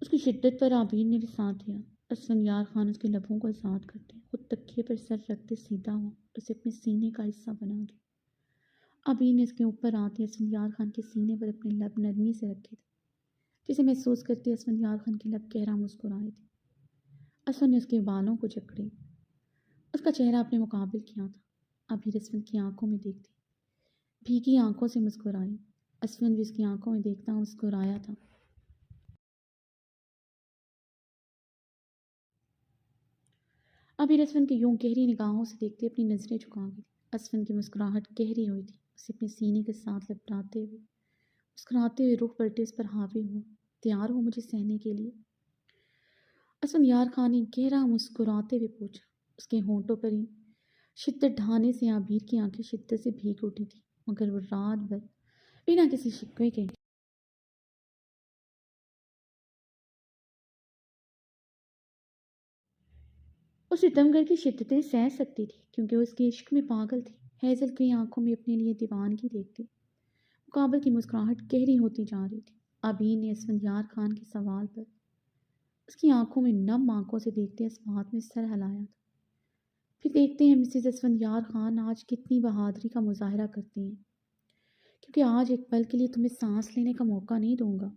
اس کی شدت پر عبیر نے بھی ساتھ دیا۔ اسفندیار خان اس کے لبوں کو آزاد کرتے خود تکیے پر سر رکھتے سیدھا ہوا، اسے اپنے سینے کا حصہ بنا گیا۔ عبیر نے اس کے اوپر آتے اسفندیار خان کے سینے پر اپنے لب نرمی سے رکھے تھے، جسے محسوس کرتے اسفندیار خان کے لب گہرا مسکرائے تھے۔ اسفند نے اس کے بالوں کو جکڑے اس کا چہرہ اپنے مقابل کیا تھا۔ عبیر اسفند کی آنکھوں میں دیکھتی بھیگی آنکھوں سے مسکرائی۔ اسفند بھی اس کی آنکھوں میں دیکھتا مسکرایا تھا۔ عبیر اسفند کی یوں گہری نگاہوں سے دیکھتے اپنی نظریں جھکا گئی۔ اسفند کی مسکراہٹ گہری ہوئی تھی، اسے اپنے سینے کے ساتھ لپٹاتے ہوئے مسکراتے ہوئے رخ پلٹے اس پر حاوی ہوا، تیار ہو مجھے سہنے کے لیے؟ اسفندیار خان نے گہرا مسکراتے ہوئے پوچھا۔ اس کے ہونٹوں پر ہی شدت ڈھانے سے عبیر کی آنکھیں شدت سے بھیگ اٹھی تھی، مگر وہ رات بھر بنا کسی شکوے کے اس ستمگر کی شدتیں سہ سکتی تھی، کیونکہ وہ اس کے عشق میں پاگل تھی۔ ہیزل کی آنکھوں میں اپنے لیے دیوانگی دیکھتی مقابل کی مسکراہٹ گہری ہوتی جا رہی تھی۔ عبیر نے اسفندیار خان کے سوال پر اس کی آنکھوں میں نم آنکھوں سے دیکھتے اس بات میں سر ہلایا تھا۔ پھر دیکھتے ہیں مسز اسفندیار خان آج کتنی بہادری کا مظاہرہ کرتی ہیں، کیونکہ آج ایک پل کے لیے تمہیں سانس لینے کا موقع نہیں دوں گا۔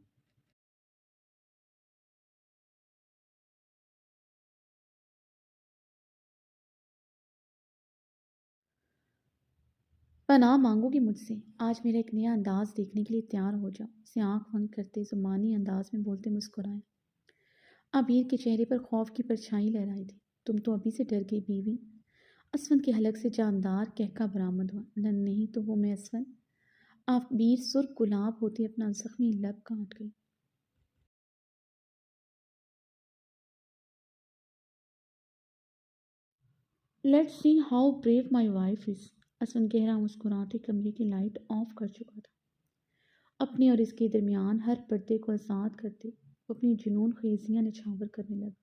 پناہ مانگو گی مجھ سے؟ آج میرا ایک نیا انداز دیکھنے کے لیے تیار ہو جاؤ، اسے آنکھ بند کرتے زبانی انداز میں بولتے مسکرائے۔ عبیر کے چہرے پر خوف کی پرچھائی لہرائی تھی۔ تم تو ابھی سے ڈر گئی بیوی؟ اسفند کے حلق سے جاندار کہکا برآمد ہوا۔ نہیں تو وہ میں اسفند۔ عبیر سرخ گلاب ہوتے اپنا زخمی لب کاٹ گئی۔ Let's see how brave my wife is. Asfand گہرا مسکراتے کمرے کی لائٹ آف کر چکا تھا۔ اپنے اور اس کے درمیان ہر پردے کو آزاد کرتے وہ اپنی جنون خیزیاں نچھاور کرنے لگا۔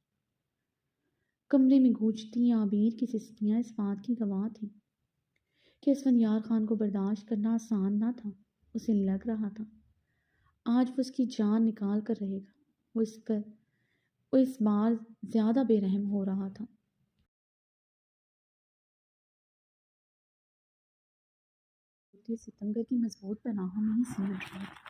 کمرے میں گونجتی آبیر کی سسکیاں اس بات کی گواہ تھیں کہ اسفندیار خان کو برداشت کرنا آسان نہ تھا۔ اسے لگ رہا تھا آج وہ اس کی جان نکال کر رہے گا۔ وہ اس بار زیادہ بے رحم ہو رہا تھا۔ ستمگر کی مضبوط پناہوں میں ہی سمٹ گیا۔